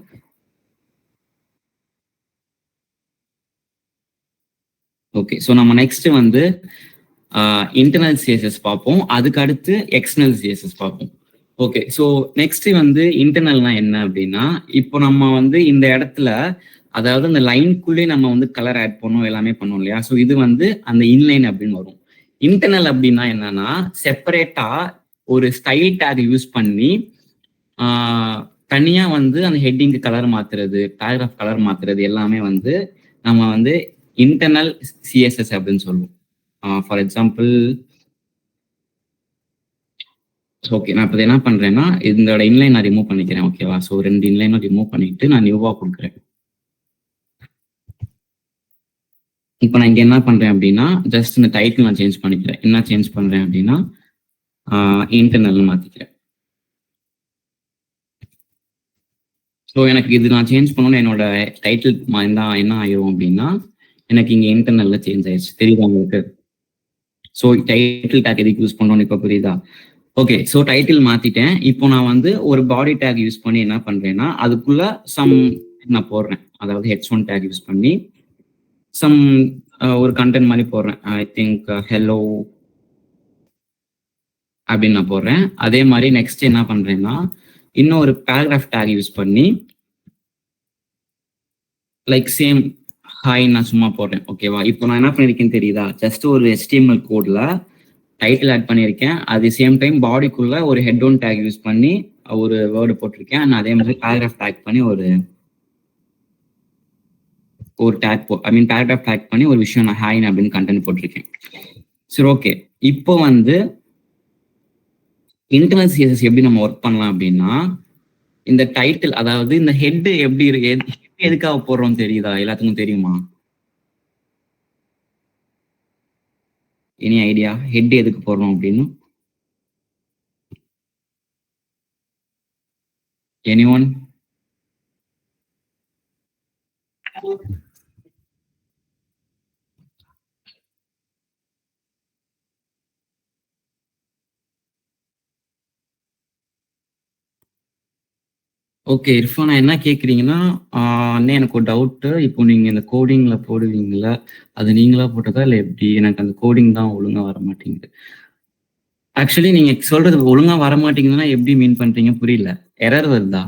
ஓகே. ஸோ நம்ம நெக்ஸ்ட் வந்து இன்டர்னல் சிஎஸ்எஸ் பார்ப்போம். அதுக்கு அடுத்து எக்ஸ்டர்னல் சிஎஸ்எஸ் பார்ப்போம். ஓகே. ஸோ நெக்ஸ்ட் வந்து இன்டர்னல்னா என்ன அப்படின்னா, இப்போ நம்ம வந்து இந்த இடத்துல அதாவது அந்த லைனுக்குள்ளே நம்ம வந்து கலர் ஆட் பண்ணோம், எல்லாமே பண்ணோம் இல்லையா? ஸோ இது வந்து அந்த இன்லைன் அப்படின்னு வரும். இன்டர்னல் அப்படின்னா என்னன்னா செப்பரேட்டா ஒரு ஸ்டைல் டேக் யூஸ் பண்ணி தனியா வந்து அந்த ஹெட்டிங்க்கு கலர் மாத்துறது, பேராகிராஃப் கலர் மாத்துறது எல்லாமே வந்து நம்ம வந்து இன்டர்னல் சிஎஸ்எஸ் அப்படின்னு சொல்லுவோம். ஃபார் எக்ஸாம்பிள் ஓகே, நான் இப்போ என்ன பண்றேன்னா இதோட இன்லைன் நான் ரிமூவ் பண்ணிக்கிறேன். ஓகேவா? ஸோ 2 இன்லைனும் ரிமூவ் பண்ணிட்டு நான் நியூவா கொடுக்குறேன். இப்போ நான் இங்க என்ன பண்றேன் அப்படின்னா ஜஸ்ட் இந்த டைட்டில் நான் சேஞ்ச் பண்ணிக்கிறேன். என்ன சேஞ்ச் பண்றேன் அப்படின்னா இன்டர்னல் மாத்திக்கிறேன். ஸோ எனக்கு இது நான் சேஞ்ச் பண்ணோன்னு என்னோட டைட்டில் என்ன ஆயிரும் அப்படின்னா எனக்கு இங்க இன்டர்னல்ல சேஞ்ச் ஆயிடுச்சு. தெரியுதா உங்களுக்கு? ஸோ டைட்டில் டேக் எதுக்கு யூஸ் பண்ணோன்னு இப்போ புரியுதா? ஓகே. ஸோ டைட்டில் மாத்திட்டேன். இப்போ நான் வந்து ஒரு பாடி டேக் யூஸ் பண்ணி என்ன பண்றேன்னா அதுக்குள்ள சம் நான் போடுறேன். அதாவது H1 டேக் யூஸ் பண்ணி சம் ஒரு கண்டென்ட் மாதிரி போடுறேன். ஐ திங்க் ஹெலோ அப்படின்னு நான் போடுறேன். அதே மாதிரி நெக்ஸ்ட் என்ன பண்றேன்னா இன்னும் ஒரு பேராகிராஃப் டேக் யூஸ் பண்ணி லைக் சேம் ஹாய் நான் சும்மா போடுறேன். ஓகேவா? இப்போ நான் என்ன பண்ணிருக்கேன்னு தெரியுதா? ஜஸ்ட் ஒரு HTML கோட்ல டைட்டில் ஆட் பண்ணியிருக்கேன். அது சேம் டைம் பாடிக்குள்ள ஒரு ஹெட் ஒன் டேக் யூஸ் பண்ணி ஒரு வேர்டு போட்டிருக்கேன். நான் அதே மாதிரி பேராகிராஃப் டேக் பண்ணி ஒரு டேக் பேராகிராஃப் டேக் பண்ணி ஒரு விஷயம் நான் ஹாய் அப்படின்னு கண்டென்ட் போட்டிருக்கேன். சரி, ஓகே. இப்போ வந்து இன்டர்னல் சிஎஸ்எஸ் எப்படி நம்ம ஒர்க் பண்ணலாம் அப்படின்னா இந்த டைட்டில் அதாவது இந்த ஹெட் எப்படி எதுக்காக போடுறோம் தெரியுதா? எல்லாத்துக்கும் தெரியுமா? எனி ஐடியா ஹெட் எதுக்கு போடுறோம் அப்படின்னு? எனிஒன்? ஓகே இர்ஃபான், என்ன கேட்குறீங்கன்னா அண்ணே எனக்கு ஒரு டவுட்டு. இப்போ நீங்க இந்த கோடிங்ல போடுவீங்களா, அது நீங்களா போட்டதா இல்லை எப்படி? எனக்கு அந்த கோடிங் தான் ஒழுங்கா வர மாட்டேங்குது. ஆக்சுவலி நீங்க சொல்றது ஒழுங்கா வர மாட்டேங்குதுன்னா எப்படி மீன் பண்றீங்க புரியல. எரர் வருதா?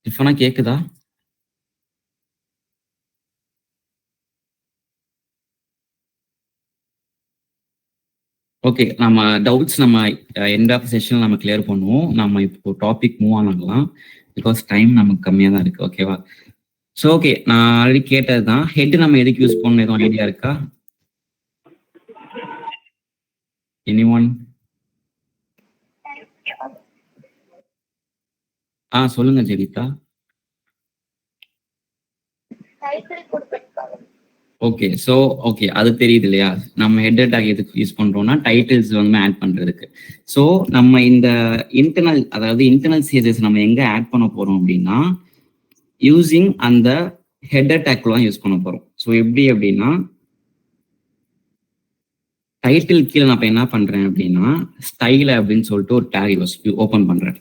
டிஃபனா கேக்குதா? ஓகே, நம்ம டவுட்ஸ் நம்ம எண்ட் ஆஃப் செஷன் நம்ம கிளியர் பண்ணுவோம். நம்ம இப்போ டாபிக் மூவ் ஆகலாம் பிகாஸ் டைம் நமக்கு கம்மியாக தான் இருக்கு. ஓகேவா? ஸோ ஓகே, நான் ஆல்ரெடி கேட்டது தான். ஹெட் நம்ம எதுக்கு யூஸ் பண்ணணும் எதுவும் ஐடியா இருக்கா? எனிஒன்? சொல்லுங்க ஜெனிதா. ஓகே, ஸோ ஓகே, அது தெரியுது இல்லையா? நம்ம ஹெட் டேக் எதுக்கு யூஸ் பண்றோம்னா டைட்டில்ஸ் வந்து ஆட் பண்றதுக்கு. ஸோ நம்ம இந்த இன்டர்னல், அதாவது இன்டர்னல் சிஎஸ்எஸ் நம்ம எங்க ஆட் பண்ண போறோம் அப்படின்னா யூசிங் அந்த ஹெடர் டேக்லாம் யூஸ் பண்ண போறோம். ஸோ எப்படி அப்படின்னா டைட்டில் கீழே நான் இப்போ என்ன பண்றேன் அப்படின்னா ஸ்டைல் அப்படின்னு சொல்லிட்டு ஒரு டேக் ஓப்பன் பண்றேன்.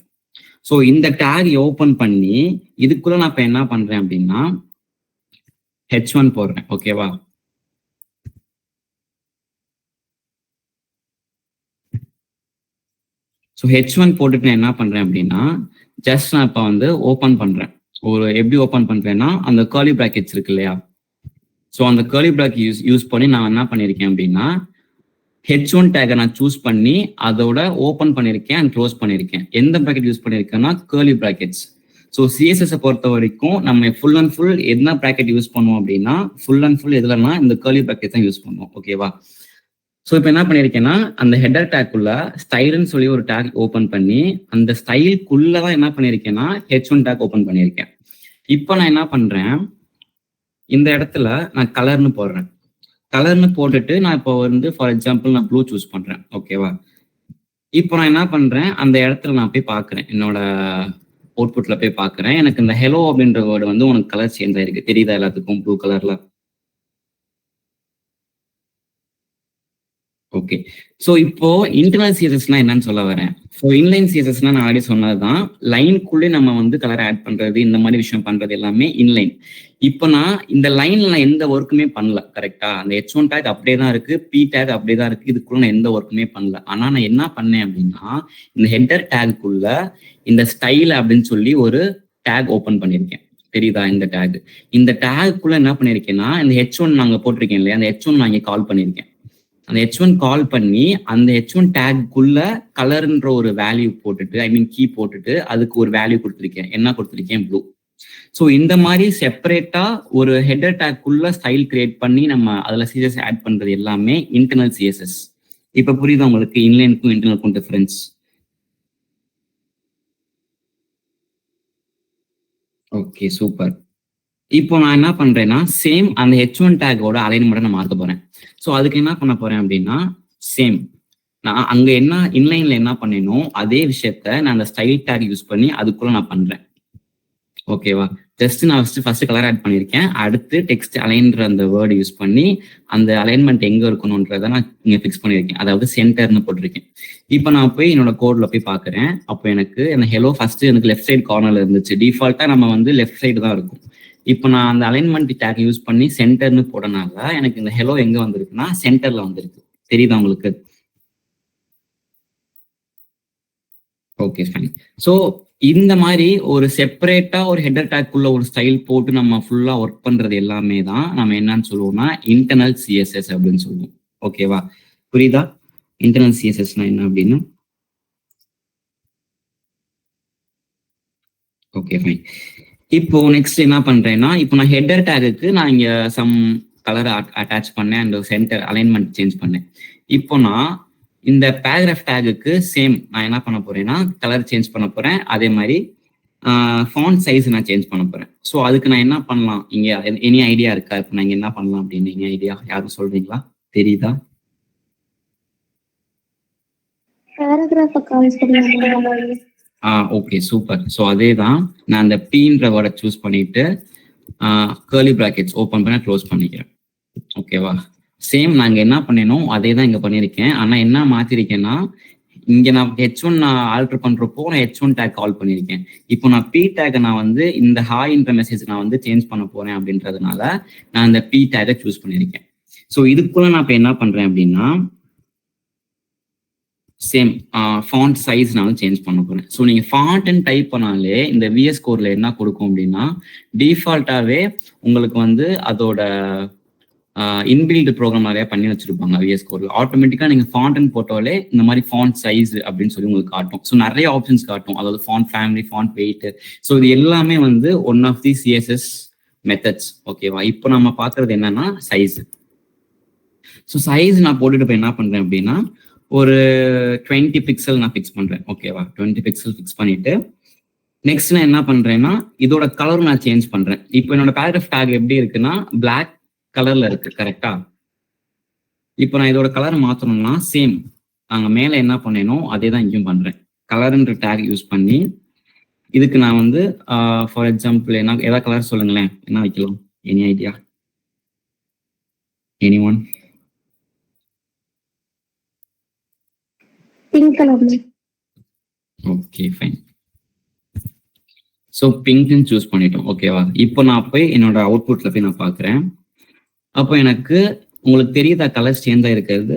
ஸோ இந்த டேக் ஓப்பன் பண்ணி இதுக்குள்ள நான் இப்போ என்ன பண்றேன் அப்படின்னா H1 போடுறேன். ஓகேவா? ஸோ H1 போட்டுட்டு நான் என்ன பண்றேன் அப்படின்னா ஜஸ்ட் நான் இப்போ வந்து ஓப்பன் பண்றேன். ஒரு எப்படி ஓப்பன் பண்றேன்னா அந்த கர்லி பிராக்கெட்ஸ் இருக்கு இல்லையா? ஸோ அந்த கர்லி பிராக்கெட் யூஸ் பண்ணி நான் என்ன பண்ணியிருக்கேன் அப்படின்னா H1 டேகை நான் சூஸ் பண்ணி அதோட ஓப்பன் பண்ணியிருக்கேன் அண்ட் க்ளோஸ் பண்ணியிருக்கேன். எந்த பிராக்கெட் யூஸ் பண்ணியிருக்கேன்னா கர்லி பிராக்கெட்ஸ். ஸோ சிஎஸ்எஸ் பொறுத்த வரைக்கும் நம்ம ஃபுல் அண்ட் ஃபுல் என்ன பிராக்கெட் யூஸ் பண்ணுவோம் அப்படின்னா ஃபுல் அண்ட் ஃபுல் எதுலன்னா இந்த கர்லி பிராக்கெட் தான் யூஸ் பண்ணுவோம். ஓகேவா? ஸோ இப்போ என்ன பண்ணியிருக்கேன்னா அந்த ஹெடர் டேக்குள்ள ஸ்டைல்னு சொல்லி ஒரு டேக் ஓப்பன் பண்ணி அந்த ஸ்டைலுக்குள்ள தான் என்ன பண்ணியிருக்கேன்னா H1 டேக் ஓப்பன் பண்ணியிருக்கேன். இப்போ நான் என்ன பண்றேன், இந்த இடத்துல நான் கலர்னு போடுறேன். கலர்னு போட்டுட்டு நான் இப்போ வந்து ஃபார் எக்ஸாம்பிள் நான் ப்ளூ சூஸ் பண்றேன். ஓகேவா? இப்போ நான் என்ன பண்றேன், அந்த இடத்துல நான் போய் பார்க்குறேன், என்னோட அவுட்புட்ல போய் பார்க்குறேன். எனக்கு இந்த ஹெலோ அப்படின்ற வேர்டு வந்து உனக்கு கலர் சேஞ்ச் ஆயிருக்கு. தெரியுதா எல்லாத்துக்கும் ப்ளூ கலர்ல? ஓகே, ஸோ இப்போ இன்டர்னல் சிஎஸ்எஸ்னா என்னன்னு சொல்ல வரேன். ஸோ இன்லைன் சிஎஸ்எஸ்னா நான் ஆல்ரெடி சொன்னதுதான். லைனுக்குள்ளே நம்ம வந்து கலர் ஆட் பண்றது இந்த மாதிரி விஷயம் பண்றது எல்லாமே இன்லைன். இப்போ நான் இந்த லைன்ல நான் எந்த ஒர்க்குமே பண்ணல. கரெக்டா? அந்த H1 டேக் அப்படியே தான் இருக்கு, P டேக் அப்படியே தான் இருக்கு. இதுக்குள்ள நான் எந்த ஒர்க்குமே பண்ணல. ஆனா நான் என்ன பண்ணேன் அப்படின்னா இந்த ஹெட்டர் டேக்குள்ள இந்த ஸ்டைல் அப்படின்னு சொல்லி ஒரு டேக் ஓப்பன் பண்ணியிருக்கேன். தெரியுதா? இந்த டேக், இந்த டேக்குள்ள என்ன பண்ணியிருக்கேன்னா இந்த H1 நாங்க போட்டிருக்கேன் இல்லையா, அந்த H1 நான் இங்க கால் பண்ணியிருக்கேன். அந்த H1 கால் பண்ணி அந்த H1 டேக்குள்ள கலர்ன்ற ஒரு வேல்யூ போட்டுட்டு, ஐ மீன் கீ போட்டுட்டு அதுக்கு ஒரு வேல்யூ கொடுத்துருக்கேன். என்ன கொடுத்துருக்கேன்? ப்ளூ. ஸோ இந்த மாதிரி செப்பரேட்டா ஒரு ஹெடர் டேக்குள்ள ஸ்டைல் கிரியேட் பண்ணி நம்ம அதுல சிஎஸ்எஸ் ஆட் பண்றது எல்லாமே இன்டர்னல் சிஎஸ்எஸ். இப்ப புரியுதா உங்களுக்கு இன்லைனுக்கும் இன்டர்னலுக்கும் டிஃபரன்ஸ்? Okay, super. இப்போ நான் என்ன பண்றேன்னா சேம் அந்த H1 டேக்கோட அலைன்மெண்ட்டை நான் மாற்ற போறேன். ஸோ அதுக்கு என்ன பண்ண போறேன் அப்படின்னா சேம் நான் அங்க என்ன இன்லைன்ல என்ன பண்ணணும் அதே விஷயத்த நான் அந்த ஸ்டைல் டேக் யூஸ் பண்ணி அதுக்குள்ள நான் பண்றேன். ஓகேவா? ஜஸ்ட் நான் ஃபர்ஸ்ட் கலர் ஆட் பண்ணியிருக்கேன். அடுத்து டெக்ஸ்ட் அலைன்ற அந்த வேர்டு யூஸ் பண்ணி அந்த அலைன்மெண்ட் எங்க இருக்கணும்ன்றதை நான் இங்க ஃபிக்ஸ் பண்ணியிருக்கேன். அதாவது சென்டர்னு போட்டிருக்கேன். இப்போ நான் போய் என்னோட கோட்ல போய் பார்க்குறேன். அப்போ எனக்கு என்ன ஹெலோ ஃபர்ஸ்ட் எனக்கு லெஃப்ட் சைடு கார்னர்ல இருந்துச்சு. டிஃபால்ட்டா நம்ம வந்து லெஃப்ட் சைடு தான் இருக்கும். இப்போ நான் அந்த அலைன்மெண்ட் டேக் யூஸ் பண்ணி சென்டர்னு போடனால எனக்கு இந்த ஹெலோ எங்க வந்திருக்குன்னா சென்டர்ல வந்திருக்கு. தெரியுதா உங்களுக்கு? Okay, fine. ஸோ இந்த மாதிரி ஒரு செப்பரேட்டா ஒரு ஹெடர் டேக்குள்ள ஒரு ஸ்டைல் போட்டு நம்ம ஃபுல்லா ஒர்க் பண்றது எல்லாமே தான் நம்ம என்னன்னு சொல்லுவோம்னா இன்டர்னல் சிஎஸ்எஸ் அப்படின்னு சொல்லுவோம். ஓகேவா? புரியுதா இன்டர்னல் சிஎஸ்எஸ்னா என்ன அப்படின்னு? Okay, fine. இப்போ நெக்ஸ்ட் என்ன பண்றேன்னா இப்போ நான் ஹெடர் டேகுக்கு நான் இங்க சம் கலர் அட்டாச் பண்ணேன் அண்ட் சென்டர் அலைன்மெண்ட் சேஞ்ச் பண்ணேன். இப்போ நான் இந்த பேராகிராஃப் டேகுக்கு சேம் நான் என்ன பண்ண போறேன்னா கலர் சேஞ்ச் பண்ண போறேன். அதே மாதிரி ஃபாண்ட் சைஸ் நான் சேஞ்ச் பண்ண போறேன். ஸோ அதுக்கு நான் என்ன பண்ணலாம், இங்க எனி ஐடியா இருக்கா? இப்போ நான் என்ன பண்ணலாம் அப்படின்னு எனி ஐடியா யாரும் சொல்றீங்களா? தெரியுதா? Okay, super. ஸோ அதே தான் நான் அந்த பீன்ற வேர்டை சூஸ் பண்ணிட்டு கர்லி பிராக்கெட்ஸ் ஓப்பன் பண்ண க்ளோஸ் பண்ணிக்கிறேன். ஓகேவா? சேம் நாங்க என்ன பண்ணணும் அதே தான் இங்க பண்ணியிருக்கேன். ஆனா என்ன மாத்திருக்கேன்னா இங்க நான் H1 நான் ஆல்டர் பண்றப்போ நான் H1 டேக் கால் பண்ணியிருக்கேன். இப்போ நான் P டேக்கை நான் வந்து இந்த ஹாய்ன்ற மெசேஜ் நான் வந்து சேஞ்ச் பண்ண போறேன் அப்படின்றதுனால நான் இந்த P டேக்கை சூஸ் பண்ணியிருக்கேன். ஸோ இதுக்குள்ள நான் இப்போ என்ன பண்றேன் அப்படின்னா சேம் ஃபாண்ட் சைஸ் நான் சேஞ்ச் பண்ண போறேன். ஸோ நீங்க ஃபாண்ட்னு டைப் பண்ணாலே இந்த விஎஸ் கோட்ல என்ன கொடுக்கும் அப்படின்னா டிஃபால்ட்டாவே உங்களுக்கு வந்து அதோட இன்பில்டு ப்ரோக்ராம் நிறைய பண்ணி வச்சிருப்பாங்க விஎஸ் கோட்ல. ஆட்டோமேட்டிக்கா நீங்க ஃபாண்ட்னு போட்டாலே இந்த மாதிரி ஃபாண்ட் சைஸ் அப்படின்னு சொல்லி உங்களுக்கு காட்டும். ஸோ நிறைய ஆப்ஷன்ஸ் காட்டும், அதாவது font family, font weight. So இது எல்லாமே வந்து one of the CSS methods. ஓகேவா? இப்போ நம்ம பார்க்கறது என்னன்னா சைஸ். ஸோ சைஸ் நான் போட்டுட்டு இப்போ என்ன பண்றேன் அப்படின்னா ஒரு 20 பிக்சல் நான் ஃபிக்ஸ் பண்றேன். ஓகேவா? 20 பிக்சல் ஃபிக்ஸ் பண்ணிட்டு நெக்ஸ்ட் நான் என்ன பண்றேன்னா இதோட கலர் நான் சேஞ்ச் பண்றேன். இப்போ என்னோட பேராகிராஃப் டேக் எப்படி இருக்குன்னா பிளாக் கலர்ல இருக்கு. கரெக்டா? இப்போ நான் இதோட கலர் மாத்தணும்னா சேம் நாங்க மேல என்ன பண்ணேனோ அதே தான் இங்கேயும் பண்றேன். கலர்ன்ற டேக் யூஸ் பண்ணி இதுக்கு நான் வந்து ஃபார் எக்ஸாம்பிள் என்ன ஏதாவது கலர் சொல்லுங்களேன், என்ன வைக்கலாம்? Any idea? Any one? Pink colour. Okay fine. So பிங்க்னு சூஸ் பண்ணிட்டோம். ஓகேவா? இப்போ நான் போய் என்னோட அவுட்புட்ல போய் நான் பார்க்குறேன். அப்போ எனக்கு உங்களுக்கு தெரியுதா கலர்ஸ் சேஞ்ச் ஆயிருக்கிறது?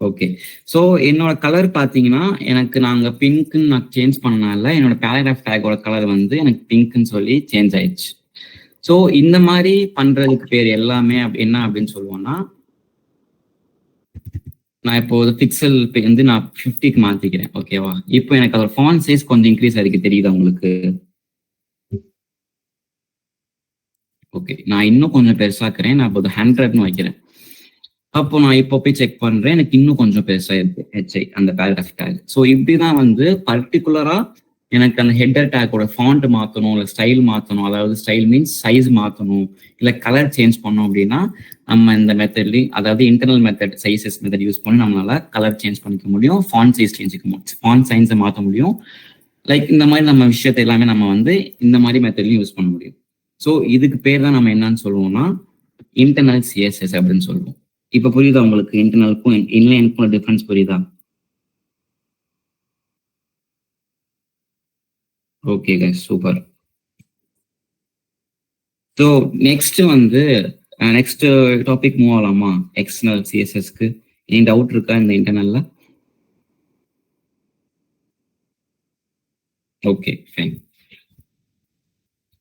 ஓகே. ஸோ என்னோட கலர் பார்த்தீங்கன்னா எனக்கு நாங்கள் பிங்க்னு நான் சேஞ்ச் பண்ணனால என்னோட பேராகிராஃப் டேக்கோட கலர் வந்து எனக்கு பிங்க்னு சொல்லி சேஞ்ச் ஆயிடுச்சு. ஸோ இந்த மாதிரி பண்றதுக்கு பேர் எல்லாமே என்ன அப்படின்னு சொல்லுவோம்னா நான் இப்போ ஒரு பிக்சல் வந்து நான் 50க்கு மாத்திக்கிறேன். ஓகேவா? இப்போ எனக்கு அதோட ஃபாண்ட் சைஸ் கொஞ்சம் இன்க்ரீஸ் ஆயிருக்கு, தெரியுதா உங்களுக்கு? ஓகே, நான் இன்னும் கொஞ்சம் பெருசாக்குறேன். நான் இப்போ 100ன்னு வைக்கிறேன். அப்போ நான் இப்போ போய் செக் பண்றேன், எனக்கு இன்னும் கொஞ்சம் பெருசா இருக்கு ஹெச்ஐ அந்த பேராகிராஃப் டேக். ஸோ இப்படிதான் வந்து பர்டிகுலரா எனக்கு அந்த ஹெட்டர் டேக்கோட ஃபாண்ட் மாற்றணும், இல்லை ஸ்டைல் மாற்றணும், அதாவது ஸ்டைல் மீன்ஸ் சைஸ் மாற்றணும், இல்லை கலர் சேஞ்ச் பண்ணோம் அப்படின்னா நம்ம இந்த மெத்தட்லையும், அதாவது internal method sizes method use பண்ணி நம்மளால கலர் சேஞ்ச் பண்ணிக்க முடியும், ஃபாண்ட் சைஸ் சேஞ்சிக்க முடியும், ஃபாண்ட் சைஸை மாற்ற முடியும். லைக் இந்த மாதிரி நம்ம விஷயத்தை எல்லாமே நம்ம வந்து இந்த மாதிரி மெத்தட்லையும் யூஸ் பண்ண முடியும். ஸோ இதுக்கு பேர் தான் நம்ம என்னன்னு சொல்லுவோம்னா இன்டர்னல் சிஎஸ்எஸ் அப்படின்னு சொல்லுவோம். இப்போ புரியுதா உங்களுக்கு? இன்டர்னலுக்கும் இன்லைனுக்கும் டிஃபரன்ஸ் புரியுதா? Okay guys, super. So next வந்து நெக்ஸ்ட் டாபிக் மூவ் ஆகலாமா? எக்ஸ்டர்னல் சிஎஸ்எஸ்க்கு ஏன் டவுட் இருக்கா இந்த இன்டர்னல்ல? Okay fine.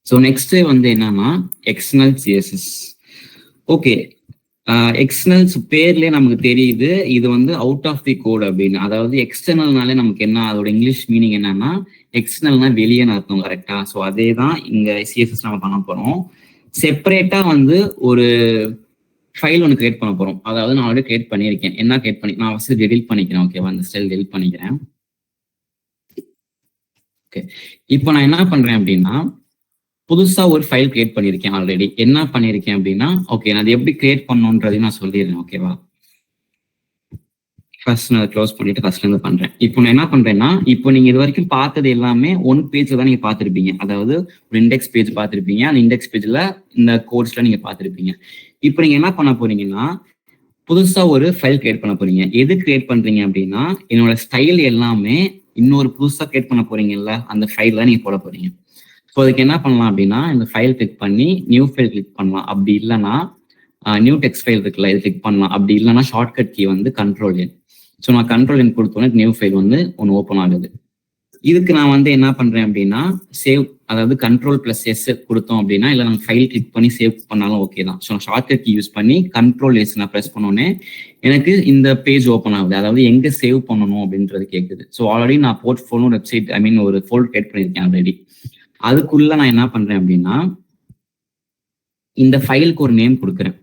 ஸோ நெக்ஸ்ட் வந்து என்னன்னா எக்ஸ்டர்னல் சிஎஸ்எஸ். ஓகே, எக்ஸ்டர்னல்ஸ் பேர்லேயே நமக்கு தெரியுது இது வந்து அவுட் ஆஃப் தி கோட் அப்படின்னு. அதாவது எக்ஸ்டர்னல்னாலே நமக்கு என்ன, அதோட இங்கிலீஷ் மீனிங் என்னன்னா எக்ஸ்டர்னல்னா வெளியேன்னு அர்த்தம். கரெக்டா? ஸோ அதே தான் இங்க சிஎஸ்எஸ் நம்ம பண்ண போறோம். செப்பரேட்டா வந்து ஒரு ஃபைல் ஒன்று கிரியேட் பண்ண போறோம். அதாவது நான் ஆல்ரெடி கிரியேட் பண்ணியிருக்கேன். என்ன கிரியேட் பண்ணி நான் ஃபர்ஸ்ட் டெலிட் பண்ணிக்கிறேன். ஓகேவா? அந்த ஸ்டைல் டெலிட் பண்ணிக்கிறேன். ஓகே, இப்போ நான் என்ன பண்றேன் அப்படின்னா புதுசா ஒரு ஃபைல் கிரியேட் பண்ணியிருக்கேன். ஆல்ரெடி என்ன பண்ணியிருக்கேன் அப்படின்னா, ஓகே நான் அது எப்படி கிரியேட் பண்ணணுன்றதையும் நான் சொல்லிடுறேன். ஓகேவா? ஃபர்ஸ்ட் நான் க்ளோஸ் பண்ணிட்டு ஃபர்ஸ்ட்ல இருந்து பண்றேன். இப்போ நான் என்ன பண்றேன்னா, இப்போ நீங்க இது வரைக்கும் பார்த்தது எல்லாமே ஒன் பேஜ்ல தான் நீங்க பார்த்திருப்பீங்க. அதாவது ஒரு இண்டெக்ஸ் பேஜ் பார்த்திருப்பீங்க. அந்த இண்டெக்ஸ் பேஜ்ல இந்த கோர்ஸ்ல நீங்க பார்த்திருப்பீங்க. இப்போ நீங்க என்ன பண்ண போறீங்கன்னா புதுசா ஒரு ஃபைல் கிரியேட் பண்ண போறீங்க. எது கிரியேட் பண்றீங்க அப்படின்னா என்னோட ஸ்டைல் எல்லாமே இன்னொரு புதுசா கிரியேட் பண்ண போறீங்கல்ல அந்த ஃபைல் தான் நீங்க போட போறீங்க. ஸோ அதுக்கு என்ன பண்ணலாம் அப்படின்னா இந்த ஃபைல் கிளிக் பண்ணி நியூ ஃபைல் கிளிக் பண்ணலாம். அப்படி இல்லைன்னா நியூ டெக்ஸ்ட் ஃபைல் இருக்குல்ல இது கிளிக் பண்ணலாம். அப்படி இல்லைன்னா ஷார்ட்கட் கீ வந்து கண்ட்ரோல் என். ஸோ நான் கண்ட்ரோல் என் கொடுத்தோன்னே நியூ ஃபைல் வந்து ஒன்று ஓப்பன் ஆகுது. இதுக்கு நான் வந்து என்ன பண்றேன் அப்படின்னா சேவ், அதாவது கண்ட்ரோல்+S கொடுத்தோம் அப்படின்னா இல்லை நம்ம ஃபைல் கிளிக் பண்ணி சேவ் பண்ணாலும் ஓகே தான். ஸோ நான் ஷார்ட்கட் கீ யூஸ் பண்ணி கண்ட்ரோல்+S நான் ப்ரெஸ் பண்ணோன்னே எனக்கு இந்த பேஜ் ஓப்பன் ஆகுது. அதாவது எங்க சேவ் பண்ணணும் அப்படின்றது கேட்குது. ஸோ ஆல்ரெடி நான் போர்ட்ஃபோலியோ வெப்சைட் ஒரு ஃபோல்டர் கிரியேட் பண்ணியிருக்கேன் ஆல்ரெடி. அதுக்குள்ள நான் என்ன பண்றேன் அப்படின்னா இந்த ஃபைலுக்கு ஒரு நேம் கொடுக்குறேன்.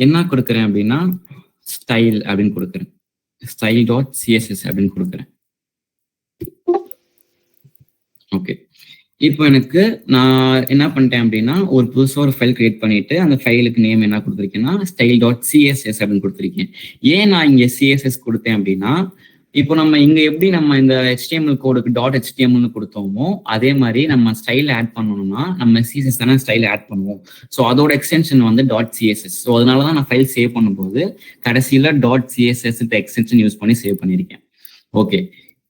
என்ன கொடுக்குறேன் அப்படின்னா ஸ்டைல் அப்படின்னு கொடுக்குறேன். style.css அப்படின்னு கொடுக்குறேன். ஓகே, இப்போ எனக்கு நான் என்ன பண்ணிட்டேன் அப்படின்னா ஒரு புதுசாக ஒரு ஃபைல் கிரியேட் பண்ணிட்டு அந்த ஃபைலுக்கு நேம் என்ன கொடுத்துருக்கேன்னா style.css அப்படின்னு கொடுத்துருக்கேன். ஏன் நான் இங்கே சிஎஸ்எஸ் கொடுத்தேன் அப்படின்னா இப்போ நம்ம இங்க எப்படி நம்ம இந்த HTML கோடுக்கு டாட் HTML கொடுத்தோமோ அதே மாதிரி நம்ம ஸ்டைல் ஆட் பண்ணணும்னா நம்ம சிஎஸ்எஸ் தானே ஸ்டைல் ஆட் பண்ணுவோம். ஸோ அதோட எக்ஸ்டென்ஷன் வந்து டாட் சிஎஸ்எஸ். ஸோ அதனால தான் நான் ஃபைல் சேவ் பண்ணும்போது கடைசியில் டாட் சிஎஸ்எஸ் எக்ஸ்டென்ஷன் யூஸ் பண்ணி சேவ் பண்ணியிருக்கேன். ஓகே,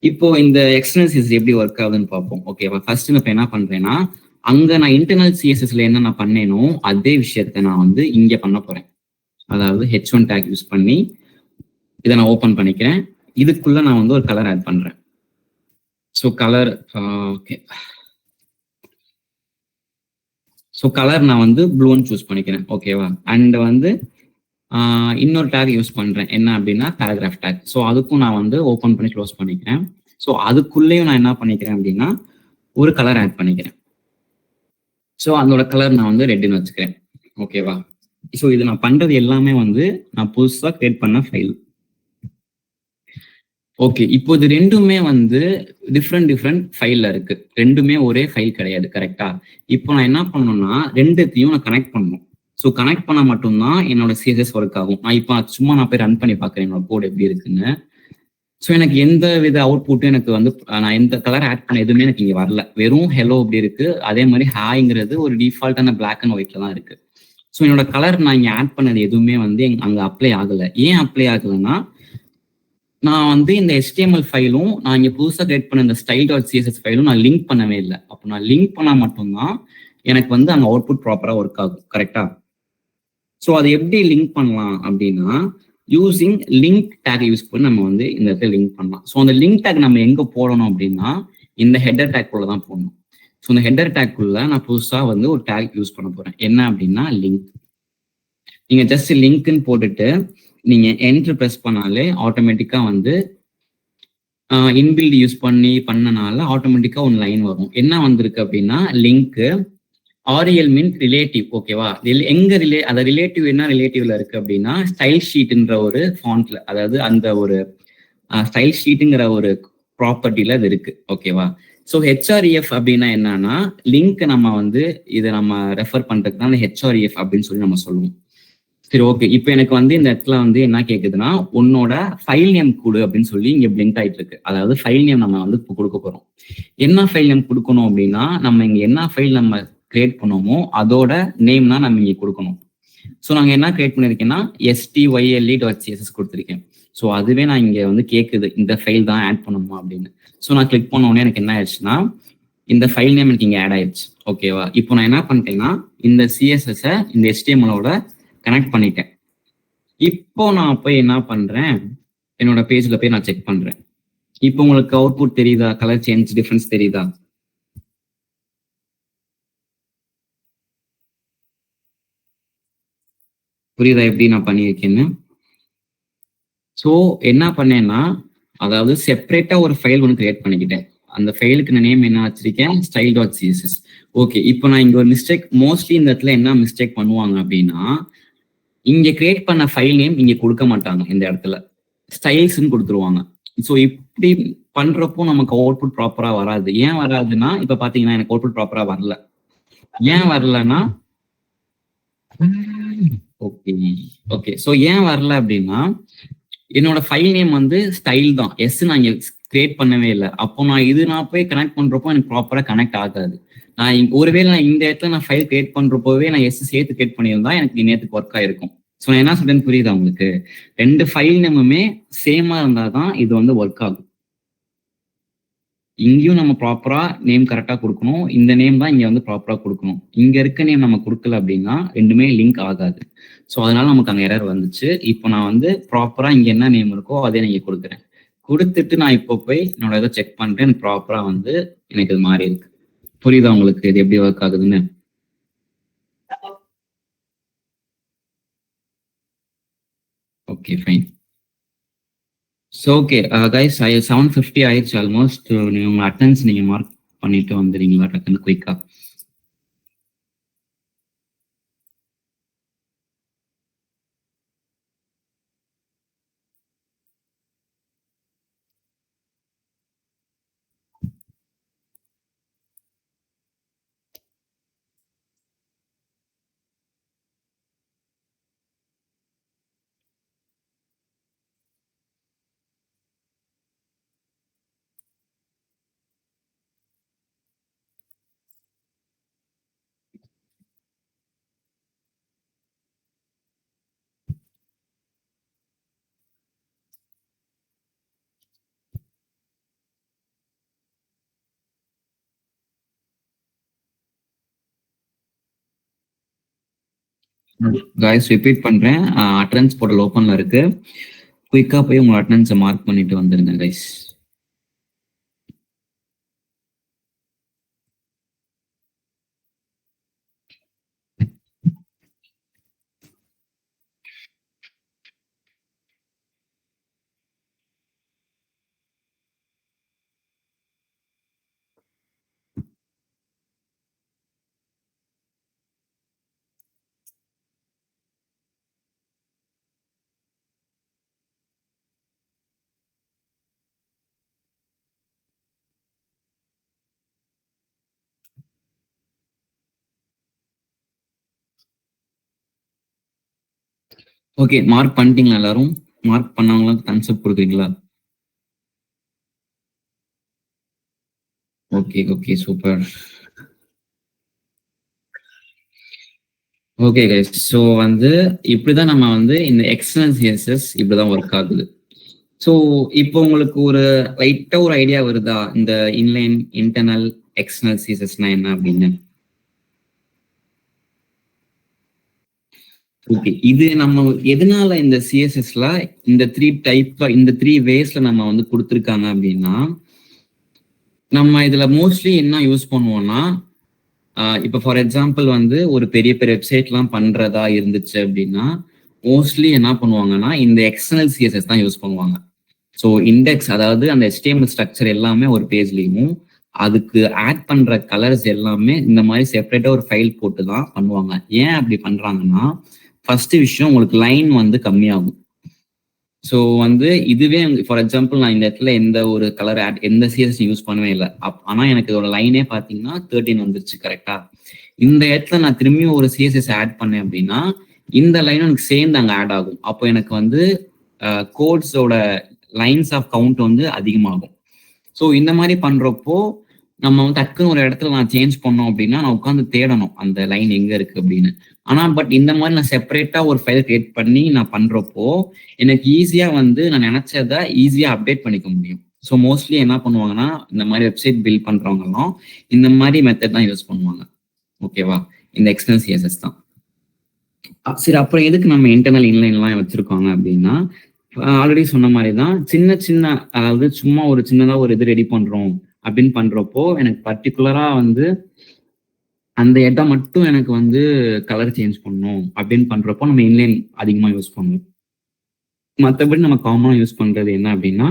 இப்போ இந்த எக்ஸ்டர்னல் சிஎஸ்எஸ் எப்படி ஒர்க் ஆகுதுன்னு பார்ப்போம். ஓகேவா, ஃபர்ஸ்ட் இப்போ என்ன பண்றேன்னா அங்க நான் இன்டர்னல் சிஎஸ்எஸ்ல என்ன நான் பண்ணேனோ அதே விஷயத்த நான் வந்து இங்க பண்ண போறேன். அதாவது H1 டேக் யூஸ் பண்ணி இதை நான் ஓப்பன் பண்ணிக்கிறேன். இதுக்குள்ள நான் வந்து ஒரு கலர் ஆட் பண்றேன். So colour okay, so colour நான் வந்து ப்ளூன்னு சூஸ் பண்ணிக்கிறேன். ஓகேவா, அண்ட் வந்து இன்னொரு டேக் யூஸ் பண்றேன். என்ன அப்படின்னா பேராகிராஃப் டேக். ஸோ அதுக்கும் நான் வந்து ஓப்பன் பண்ணி க்ளோஸ் பண்ணிக்கிறேன். ஸோ அதுக்குள்ளேயும் நான் என்ன பண்ணிக்கிறேன் அப்படின்னா ஒரு கலர் ஆட் பண்ணிக்கிறேன். ஸோ அதோட கலர் நான் வந்து ரெட்னு வச்சுக்கிறேன். ஓகேவா, ஸோ இது நான் பண்றது எல்லாமே வந்து நான் புதுசாக கிரியேட் பண்ண ஃபைல். ஓகே, இப்போ இது ரெண்டுமே வந்து டிஃப்ரெண்ட் ஃபைல்ல இருக்கு. ரெண்டுமே ஒரே ஃபைல் கிடையாது. கரெக்டா, இப்போ நான் என்ன பண்ணணும்னா ரெண்டுத்தையும் நான் கனெக்ட் பண்ணணும். ஸோ கனெக்ட் பண்ணா மட்டும்தான் என்னோட சிஎஸ்எஸ் ஒர்க் ஆகும். நான் இப்போ சும்மா நான் போய் ரன் பண்ணி பார்க்குறேன் என்னோட கோட் எப்படி இருக்குன்னு. ஸோ எனக்கு எந்த வித அவுட்புட்டும் எனக்கு வந்து நான் எந்த கலர் ஆட் பண்ண எதுவுமே எனக்கு இங்கே வரல. வெறும் ஹெலோ அப்படி இருக்கு. அதே மாதிரி ஹாய்ங்கிறது ஒரு டிஃபால்ட்டான பிளாக் அண்ட் ஒயிட்ல தான் இருக்கு. ஸோ என்னோட கலர் நான் இங்கே ஆட் பண்ணது எதுவுமே வந்து அங்கே அப்ளை ஆகலை. ஏன் அப்ளை ஆகலைன்னா நான் வந்து இந்த HTML ஃபைலும் நான் இங்கே புதுசாக கிரியேட் பண்ண இந்த ஸ்டைல் டாட் சிஎஸ்எஸ் ஃபைலும் நான் லிங்க் பண்ணவே இல்லை. அப்போ நான் லிங்க் பண்ணால் மட்டும்தான் எனக்கு வந்து அங்கே அவுட்புட் ப்ராப்பராக ஒர்க் ஆகும். கரெக்டா, ஸோ அதை எப்படி லிங்க் பண்ணலாம் அப்படின்னா யூசிங் லிங்க் டேக் யூஸ் பண்ணி நம்ம வந்து இந்த இடத்துல லிங்க் பண்ணலாம். ஸோ அந்த லிங்க் டேக் நம்ம எங்கே போடணும் அப்படின்னா இந்த ஹெட்டர் டேக்குள்ள தான் போடணும். ஸோ இந்த ஹெட்டர் டேக்குள்ள நான் புதுசாக வந்து ஒரு டேக் யூஸ் பண்ண போறேன். என்ன அப்படின்னா லிங்க். நீங்க ஜஸ்ட் லிங்க்னு போட்டுட்டு நீங்க என்டர் பிரஸ் பண்ணாலே ஆட்டோமேட்டிக்கா வந்து இன்பில்ட் யூஸ் பண்ணனால ஆட்டோமேட்டிக்கா ஒரு லைன் வரும். என்ன வந்திருக்கு அப்படின்னா லிங்க் ஆரியல் மீன் ரிலேட்டிவ். ஓகேவா, எங்க அந்த ரிலேட்டிவ் என்ன ரிலேட்டிவ்ல இருக்கு அப்படின்னா ஸ்டைல் ஷீட்ன்ற ஒரு ஃபாண்ட்ல, அதாவது அந்த ஒரு ஸ்டைல் ஷீட்டுங்கிற ஒரு ப்ராப்பர்ட்டில இது இருக்கு. ஓகேவா, ஸோ ஹெச்ஆர்இஎஃப் அப்படின்னா என்னன்னா லிங்க் நம்ம வந்து இதை நம்ம ரெஃபர் பண்றதுக்கு தான் ஹெச்ஆர்இஎஃப் அப்படின்னு சொல்லி நம்ம சொல்லுவோம். சரி, ஓகே, இப்போ எனக்கு வந்து இந்த இடத்துல வந்து என்ன கேக்குதுன்னா உன்னோட ஃபைல் நேம் கொடு அப்படின்னு சொல்லி இங்க பிளிங்க் ஆயிட்டு இருக்கு. அதாவது ஃபைல் நேம் நம்ம வந்து கொடுக்க போறோம். என்ன ஃபைல் நேம் கொடுக்கணும் அப்படின்னா நம்ம இங்க என்ன ஃபைல் நம்ம கிரியேட் பண்ணோமோ அதோட நேம் தான் நம்ம இங்க கொடுக்கணும். ஸோ நாங்கள் என்ன கிரியேட் பண்ணிருக்கேன்னா style.css கொடுத்துருக்கேன். ஸோ அதுவே நான் இங்க வந்து கேட்குது இந்த ஃபைல் தான் ஆட் பண்ணணுமா அப்படின்னு. ஸோ நான் கிளிக் பண்ண உடனே எனக்கு என்ன ஆயிடுச்சுன்னா இந்த ஃபைல் நேம் எனக்கு இங்க ஆட் ஆயிடுச்சு. ஓகேவா, இப்போ நான் என்ன பண்ணிட்டேன்னா இந்த சிஎஸ்எஸ் இந்த HTML-ஓட கனெக்ட் பண்ணிட்டேன். இப்போ நான் போய் என்ன பண்றேன், என்னோட பேஜ்ல போய் நான் செக் பண்றேன். இப்போ உங்களுக்கு அவுட்புட் தெரியுதா? கலர் சேஞ்ச் டிஃபரன்ஸ் தெரியுதா? புரியுதா எப்படி நான் பண்ணியிருக்கேன்னு? ஸோ என்ன பண்ணேன்னா அதாவது செப்பரேட்டா ஒரு ஃபைல் ஒன்று கிரியேட் பண்ணிக்கிட்டேன். அந்த ஃபைலுக்கு நான் நேம் என்ன வச்சிருக்கேன், style.css. ஓகே, இப்போ நான் இங்க ஒரு மிஸ்டேக், மோஸ்ட்லி இந்த இடத்துல என்ன மிஸ்டேக் பண்ணுவாங்க அப்படின்னா இங்க கிரியேட் பண்ண ஃபைல் நேம் இங்க கொடுக்க மாட்டாங்க. இந்த இடத்துல ஸ்டைல்ஸ்ன்னு கொடுத்துருவாங்க. ஸோ இப்படி பண்றப்போ நமக்கு அவுட்புட் ப்ராப்பரா வராது. ஏன் வராதுன்னா இப்ப பாத்தீங்கன்னா எனக்கு அவுட்புட் ப்ராப்பரா வரல. ஏன் வரலன்னா ஓகே ஓகே ஸோ ஏன் வரல அப்படின்னா என்னோட ஃபைல் நேம் வந்து ஸ்டைல் தான். நான் இங்க கிரியேட் பண்ணவே இல்லை. அப்போ நான் போய் கனெக்ட் பண்றப்போ எனக்கு ப்ராப்பரா கனெக்ட் ஆகாது. ஒருவேளை நான் இந்த இடத்துல நான் ஃபைல் கிரியேட் பண்றப்போவே நான் சேர்த்து கிரியேட் பண்ணியிருந்தா எனக்கு நேற்றுக்கு ஒர்க் ஆயிருக்கும். ஸோ நான் என்ன சொல்றேன்னு புரியுதா உங்களுக்கு? ரெண்டு ஃபைல் நேமுமே சேமா இருந்தாதான் இது வந்து ஒர்க் ஆகும். இங்கேயும் நம்ம ப்ராப்பரா நேம் கரெக்டா கொடுக்கணும். இந்த நேம் தான் இங்க வந்து ப்ராப்பரா கொடுக்கணும். இங்க இருக்க நேம் நம்ம கொடுக்கல அப்படின்னா ரெண்டுமே லிங்க் ஆகாது. ஸோ அதனால நமக்கு அங்கே எரர் வந்துச்சு. இப்போ நான் வந்து ப்ராப்பரா இங்க என்ன நேம் இருக்கோ அதே நீங்க கொடுக்குறேன். கொடுத்துட்டு நான் இப்போ போய் என்னோட இதை செக் பண்றேன். எனக்கு ப்ராப்பரா வந்து எனக்கு இது மாறி இருக்கு. புரியுதா உங்களுக்கு இது எப்படி ஒர்க் ஆகுதுன்னு? Okay fine. So okay guys, 7:50 ஆயிடுச்சு ஆல்மோஸ்ட். நீங்க உங்க அட்டெண்டன்ஸ் நீங்க மார்க் பண்ணிட்டு வந்துடுறீங்களா டக்குன்னு குயிக்கா? காய்ஸ் ரிப்பீட் பண்றேன். அட்டெண்டன்ஸ் போர்ட்டல் ஓப்பன்ல இருக்கு. குயிக்கா போய் உங்க அட்டெண்டன்ஸை மார்க் பண்ணிட்டு வந்துருங்க கைஸ். ஓகே, மார்க் பண்ணிட்டீங்களா எல்லாரும்? மார்க் பண்ணவங்களாம் தம்ஸ் அப் கொடுக்குறீங்களா? Okay okay, super. Okay guys, so வந்து இப்படிதான் நம்ம வந்து இந்த எக்ஸ்டர்னல் சிஎஸ்எஸ் இப்படிதான் ஒர்க் ஆகுது. ஸோ இப்போ உங்களுக்கு ஒரு லைட்டா ஒரு ஐடியா வருதா இந்த இன்லைன், இன்டர்னல், எக்ஸ்டர்னல் சிஎஸ்எஸ்னா என்ன அப்படின்னு? ஓகே, இது நம்ம எதனால இந்த சிஎஸ்எஸ்ல இந்த 3 வேஸ்ல நம்ம வந்து கொடுத்துருக்காங்க அப்படின்னா, நம்ம இதுல மோஸ்ட்லி என்ன யூஸ் பண்ணுவோம்னா, இப்போ ஃபார் எக்ஸாம்பிள் வந்து ஒரு பெரிய பெரிய வெப்சைட்லாம் பண்றதா இருந்துச்சு அப்படின்னா மோஸ்ட்லி என்ன பண்ணுவாங்கன்னா இந்த எக்ஸ்டர்னல் சிஎஸ்எஸ் தான் யூஸ் பண்ணுவாங்க. ஸோ இண்டெக்ஸ், அதாவது அந்த HTML ஸ்ட்ரக்சர் எல்லாமே ஒரு பேஜ்லையும் அதுக்கு ஆட் பண்ற கலர்ஸ் எல்லாமே இந்த மாதிரி செப்பரேட்டா ஒரு ஃபைல் போட்டு தான் பண்ணுவாங்க. ஏன் அப்படி பண்றாங்கன்னா, ஃபர்ஸ்ட் விஷயம் உங்களுக்கு லைன் வந்து கம்மியாகும். ஸோ வந்து இதுவே ஃபார் எக்ஸாம்பிள் நான் இந்த இடத்துல எந்த ஒரு கலர் ஆட் எந்த சிஎஸ்எஸ் யூஸ் பண்ணவே இல்லை. ஆனா எனக்கு இதோட லைனே பார்த்தீங்கன்னா 13 வந்துருச்சு கரெக்டா. இந்த இடத்துல நான் திரும்பியும் ஒரு சிஎஸ்எஸ் ஆட் பண்ணேன் அப்படின்னா இந்த லைனும் எனக்கு சேர்ந்து அங்கே ஆட் ஆகும். அப்போ எனக்கு வந்து கோட்ஸோட லைன்ஸ் ஆஃப் கவுண்ட் வந்து அதிகமாகும். ஸோ இந்த மாதிரி பண்றப்போ நம்ம வந்து டக்குன்னு ஒரு இடத்துல நான் சேஞ்ச் பண்ணோம் அப்படின்னா நான் உட்காந்து தேடணும் அந்த லைன் எங்க இருக்கு அப்படின்னு. ஆனா பட் இந்த மாதிரி நான் செப்பரேட்டா ஒரு ஃபைல் கிரியேட் பண்ணி நான் பண்றப்போ எனக்கு ஈஸியா வந்து நான் நினைச்சதை ஈஸியா அப்டேட் பண்ணிக்க முடியும். ஸோ மோஸ்ட்லி என்ன பண்ணுவாங்கன்னா இந்த மாதிரி வெப்சைட் பில்ட் பண்றவங்களும் இந்த மாதிரி மெத்தட் தான் யூஸ் பண்ணுவாங்க. ஓகேவா, இந்த எக்ஸ்டர்னல் சிஎஸ்எஸ் தான். சரி, அப்புறம் எதுக்கு நம்ம இன்டர்னல் இன்லைன்லாம் வச்சிருக்காங்க அப்படின்னா, ஆல்ரெடி சொன்ன மாதிரி தான் சின்ன சின்ன, அதாவது சும்மா ஒரு சின்னதா ஒரு இது ரெடி பண்றோம் அப்படின்னு பண்றப்போ எனக்கு பர்டிகுலரா வந்து அந்த இடம் மட்டும் எனக்கு வந்து கலர் சேஞ்ச் பண்ணணும் அப்படின்னு பண்றப்போ நம்ம இன்லைன் அதிகமா யூஸ் பண்ணுவோம். மற்றபடி நம்ம காமனா யூஸ் பண்றது என்ன அப்படின்னா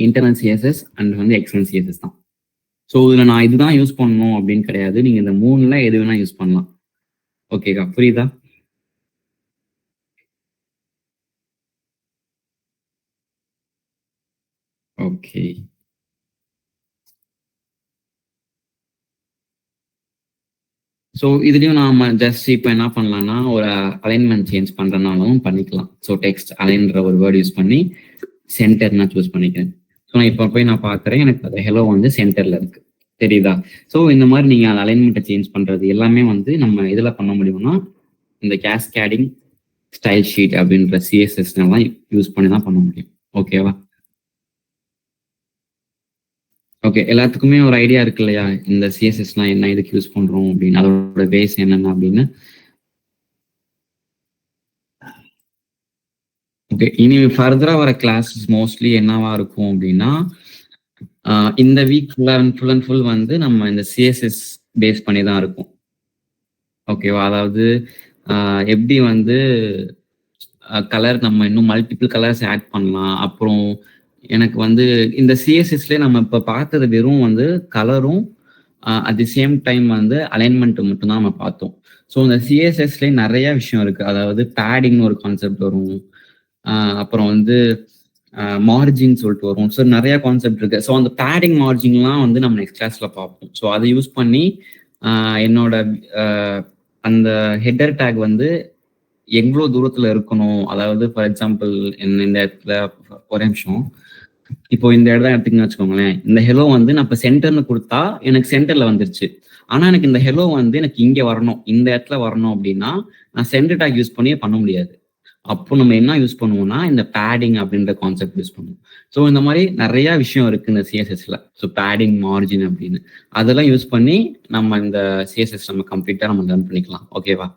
இன்டர்னல் சிஎஸ்எஸ் அண்ட் வந்து எக்ஸ்டர்னல் சிஎஸ்எஸ் தான். ஸோ இதுல நான் இதுதான் யூஸ் பண்ணணும் அப்படின்னு கிடையாது. நீங்க இந்த 3ல எது வேணா யூஸ் பண்ணலாம். ஓகேக்கா, புரியுதா? ஓகே, ஸோ இதுலயும் நாம ஜஸ்ட் இப்போ என்ன பண்ணலாம்னா ஒரு அலைன்மெண்ட் சேஞ்ச் பண்றதுனாலும் பண்ணிக்கலாம். ஸோ டெக்ஸ்ட் அலைன்ற ஒரு வேர்டு யூஸ் பண்ணி சென்டர் நான் சூஸ் பண்ணிக்கிறேன். ஸோ நான் இப்போ போய் நான் பார்க்குறேன், எனக்கு அது ஹெலோ வந்து சென்டர்ல இருக்கு, தெரியுதா? ஸோ இந்த மாதிரி நீங்க அந்த அலைன்மெண்ட்டை சேஞ்ச் பண்றது எல்லாமே வந்து நம்ம இதுல பண்ண முடியும்னா இந்த கேஸ்கேடிங் ஸ்டைல் ஷீட் அப்படின்ற சிஎஸ்எஸ்லாம் யூஸ் பண்ணி தான் பண்ண முடியும். ஓகேவா? ஓகே, எல்லாத்துக்குமே ஒரு ஐடியா இருக்கு இல்லையா இந்த சிஎஸ்எஸ்லாம் என்ன, இதுக்கு யூஸ் பண்றோம் அப்படின்னு, அதோட பேஸ் என்னென்ன அப்படின்னு. ஓகே, இனி ஃபர்தரா வர கிளாஸஸ் மோஸ்ட்லி என்னவா இருக்கும் அப்படின்னா, இந்த வீக் ஃபுல் அண்ட் ஃபுல் வந்து நம்ம இந்த சிஎஸ்எஸ் பேஸ் பண்ணி தான் இருக்கும். ஓகேவா, அதாவது எப்படி வந்து கலர் நம்ம இன்னும் மல்டிபிள் கலர்ஸ் ஆட் பண்ணலாம். அப்புறம் எனக்கு வந்து இந்த சிஎஸ்எஸ்ல நம்ம இப்போ பார்த்தது வெறும் வந்து கலரும் அட் தி சேம் டைம் வந்து அலைன்மெண்ட் மட்டும்தான் நம்ம பார்த்தோம். ஸோ இந்த சிஎஸ்எஸ்ல நிறைய விஷயம் இருக்கு. அதாவது பேடிங்னு ஒரு கான்செப்ட் வரும், அப்புறம் வந்து மார்ஜின் சொல்லிட்டு வரும். ஸோ நிறைய கான்செப்ட் இருக்கு. ஸோ அந்த பேடிங் மார்ஜின்லாம் வந்து நம்ம நெக்ஸ்ட் கிளாஸ்ல பார்ப்போம். ஸோ அதை யூஸ் பண்ணி என்னோட அந்த ஹெட்டர் டேக் வந்து எவ்வளோ தூரத்துல இருக்கணும். அதாவது ஃபார் எக்ஸாம்பிள் இந்த இடத்துல ஒரு நிமிஷம், இப்போ இந்த இடம் எடுத்துக்கன்னு வச்சுக்கோங்களேன். இந்த ஹெலோ வந்து நான் இப்போ சென்டர்னு கொடுத்தா எனக்கு சென்டர்ல வந்துருச்சு. ஆனா எனக்கு இந்த ஹெலோ வந்து எனக்கு இங்க வரணும், இந்த இடத்துல வரணும் அப்படின்னா நான் சென்டர் டேக் யூஸ் பண்ணியே பண்ண முடியாது. அப்போ நம்ம என்ன யூஸ் பண்ணுவோம்னா இந்த பேடிங் அப்படின்ற கான்செப்ட் யூஸ் பண்ணுவோம். ஸோ இந்த மாதிரி நிறைய விஷயம் இருக்கு இந்த சிஎஸ்எஸ்ல. ஸோ பேடிங், மார்ஜின் அப்படின்னு அதெல்லாம் யூஸ் பண்ணி நம்ம இந்த சிஎஸ்எஸ் நம்ம கம்ப்ளீட்டா நம்ம லேர்ன் பண்ணிக்கலாம். ஓகேவா?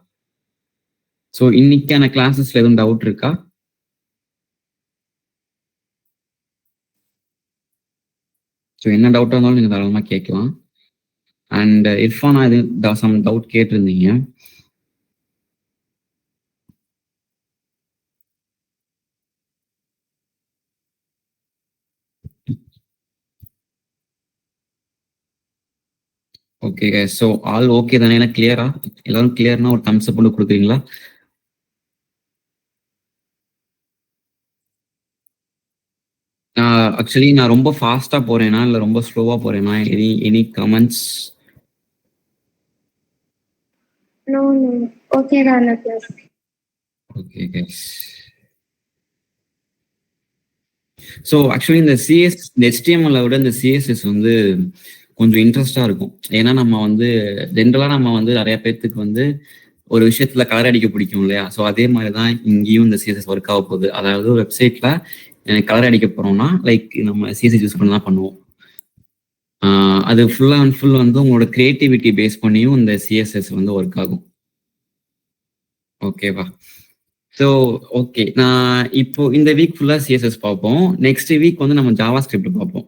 ஸோ இன்னைக்கான கிளாஸஸ்ல எதுவும் டவுட் இருக்கா? ஸோ என்ன டவுட்டாக இருந்தாலும் நீங்கள் தாராளமாக கேட்கலாம். அண்ட் இர்ஃபான் இது சம் டவுட் கேட்டிருந்தீங்க. ஓகே ஸோ ஆல் ஓகே தானே? ஏன்னா கிளியரா எல்லாரும் கிளியர்னா ஒரு தம்ஸ் அப் போட்டு கொடுக்குறீங்களா? ஆக்சுவலி நான் ரொம்ப ஃபாஸ்டா போறேனா இல்லை ரொம்ப ஸ்லோவா போறேனா? Any comments? No, no. Okay, Rana class. Okay guys. So actually இந்த சிஎஸ் இந்த HTML விட இந்த சிஎஸ்எஸ் வந்து கொஞ்சம் இன்ட்ரெஸ்டா இருக்கும். ஏன்னா நம்ம வந்து ஜென்ரலா நம்ம வந்து நிறைய பேர்த்துக்கு வந்து ஒரு விஷயத்துல கலர் அடிக்க பிடிக்கும் இல்லையா? ஸோ அதே மாதிரி தான் இங்கேயும் இந்த சிஎஸ்எஸ் ஒர்க் ஆக போகுது. அதாவது ஒரு வெப்சைட்ல கலர் அடிக்க போறோம்னா லைக் நம்ம சிஎஸ்எஸ் யூஸ் பண்ணி தான் பண்ணுவோம். அது ஃபுல்லா அண்ட் ஃபுல் வந்து உங்களோட கிரியேட்டிவிட்டி பேஸ் பண்ணியும் இந்த சிஎஸ்எஸ் வந்து ஒர்க் ஆகும். ஓகேவா? ஸோ ஓகே, நான் இப்போ இந்த வீக் ஃபுல்லா சிஎஸ்எஸ் பார்ப்போம். நெக்ஸ்ட் வீக் வந்து நம்ம ஜாவா ஸ்கிரிப்ட் பார்ப்போம்.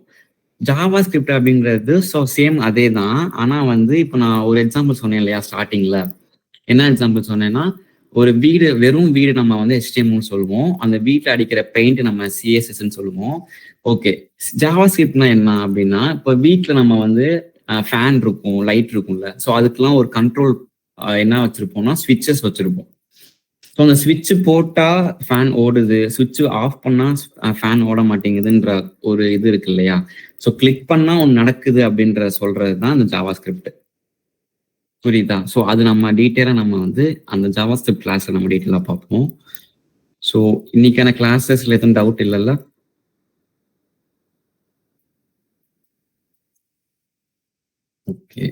ஜாவா ஸ்கிரிப்ட் அப்படிங்கிறது ஸோ சேம் அதே தான். ஆனால் வந்து இப்போ நான் ஒரு எக்ஸாம்பிள் சொன்னேன் இல்லையா ஸ்டார்டிங்ல, என்ன எக்ஸாம்பிள் சொன்னேன்னா, ஒரு வீடு வெறும் வீடு நம்ம வந்து HTML சொல்லுவோம். அந்த வீட்டில் அடிக்கிற பெயிண்ட் நம்ம சிஎஸ்எஸ்ன்னு சொல்லுவோம். ஓகே, ஜாவா ஸ்கிரிப்ட்னா என்ன அப்படின்னா, இப்போ வீட்டில் நம்ம வந்து ஃபேன் இருக்கும், லைட் இருக்கும்ல, ஸோ அதுக்கெல்லாம் ஒரு கண்ட்ரோல் என்ன வச்சிருப்போம்னா ஸ்விட்சஸ் வச்சிருப்போம். ஸோ அந்த ஸ்விட்ச் போட்டா ஃபேன் ஓடுது, ஸ்விட்ச் ஆஃப் பண்ணா ஃபேன் ஓட மாட்டேங்குதுன்ற ஒரு இது இருக்கு இல்லையா? ஸோ கிளிக் பண்ணா ஒன்று நடக்குது அப்படின்ற சொல்றது தான் அந்த ஜாவா ஸ்கிரிப்ட். புரியுதா? ஸோ அது நம்ம டீட்டெயிலாக நம்ம வந்து அந்த ஜாவா ஸ்கிரிப்ட் கிளாஸ்ல நம்ம டீட்டெயிலாக பார்ப்போம். ஸோ இன்னைக்கான கிளாஸஸ்ல எதுவும் டவுட் இல்லைல்ல? ஓகே,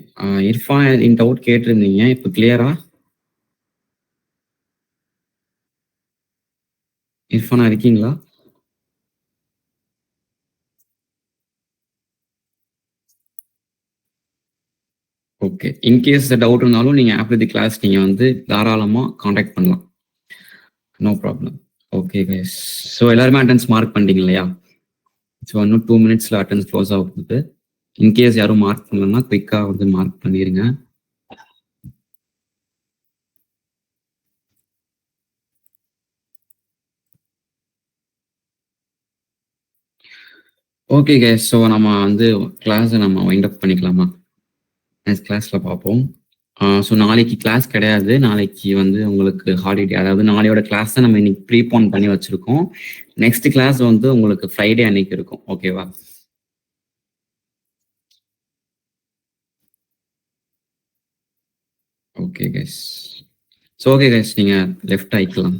இர்ஃபான் இந்த டவுட் கேட்டிருந்தீங்க, இப்போ கிளியரா? இர்ஃபானா இருக்கீங்களா? ஓகே, இன்கேஸ் டவுட் இருந்தாலும் நீங்க ஆஃப்டர் தி கிளாஸ் நீங்க வந்து தாராளமா காண்டாக்ட் பண்ணலாம். No problem. Okay guys, so எல்லாருமே அட்டென்ஸ் மார்க் பண்ணிட்டீங்க இல்லையா? ஸோ இன்னும் 2 minutesல அட்டென்ஸ் க்ளோஸ் ஆக போகுது. இன்கேஸ் யாரும் மார்க் பண்ணலன்னா குயிக்காக வந்து மார்க் பண்ணிடுங்க. ஓகே கைஸ், ஸோ நம்ம வந்து கிளாஸை நம்ம வைண்ட் அப் பண்ணிக்கலாமா? நெக்ஸ்ட் கிளாஸ்ல பார்ப்போம். ஸோ நாளைக்கு கிளாஸ் கிடையாது. நாளைக்கு வந்து உங்களுக்கு ஹாலிடே. அதாவது நாளையோட கிளாஸை நம்ம இன்னைக்கு ப்ரீபோன் பண்ணி வச்சிருக்கோம். நெக்ஸ்ட் கிளாஸ் வந்து உங்களுக்கு ஃப்ரைடே அன்னைக்கு இருக்கும். ஓகேவா? Okay guys. So okay guys, நீங்க லெஃப்ட் ஆயிக்கலாம்.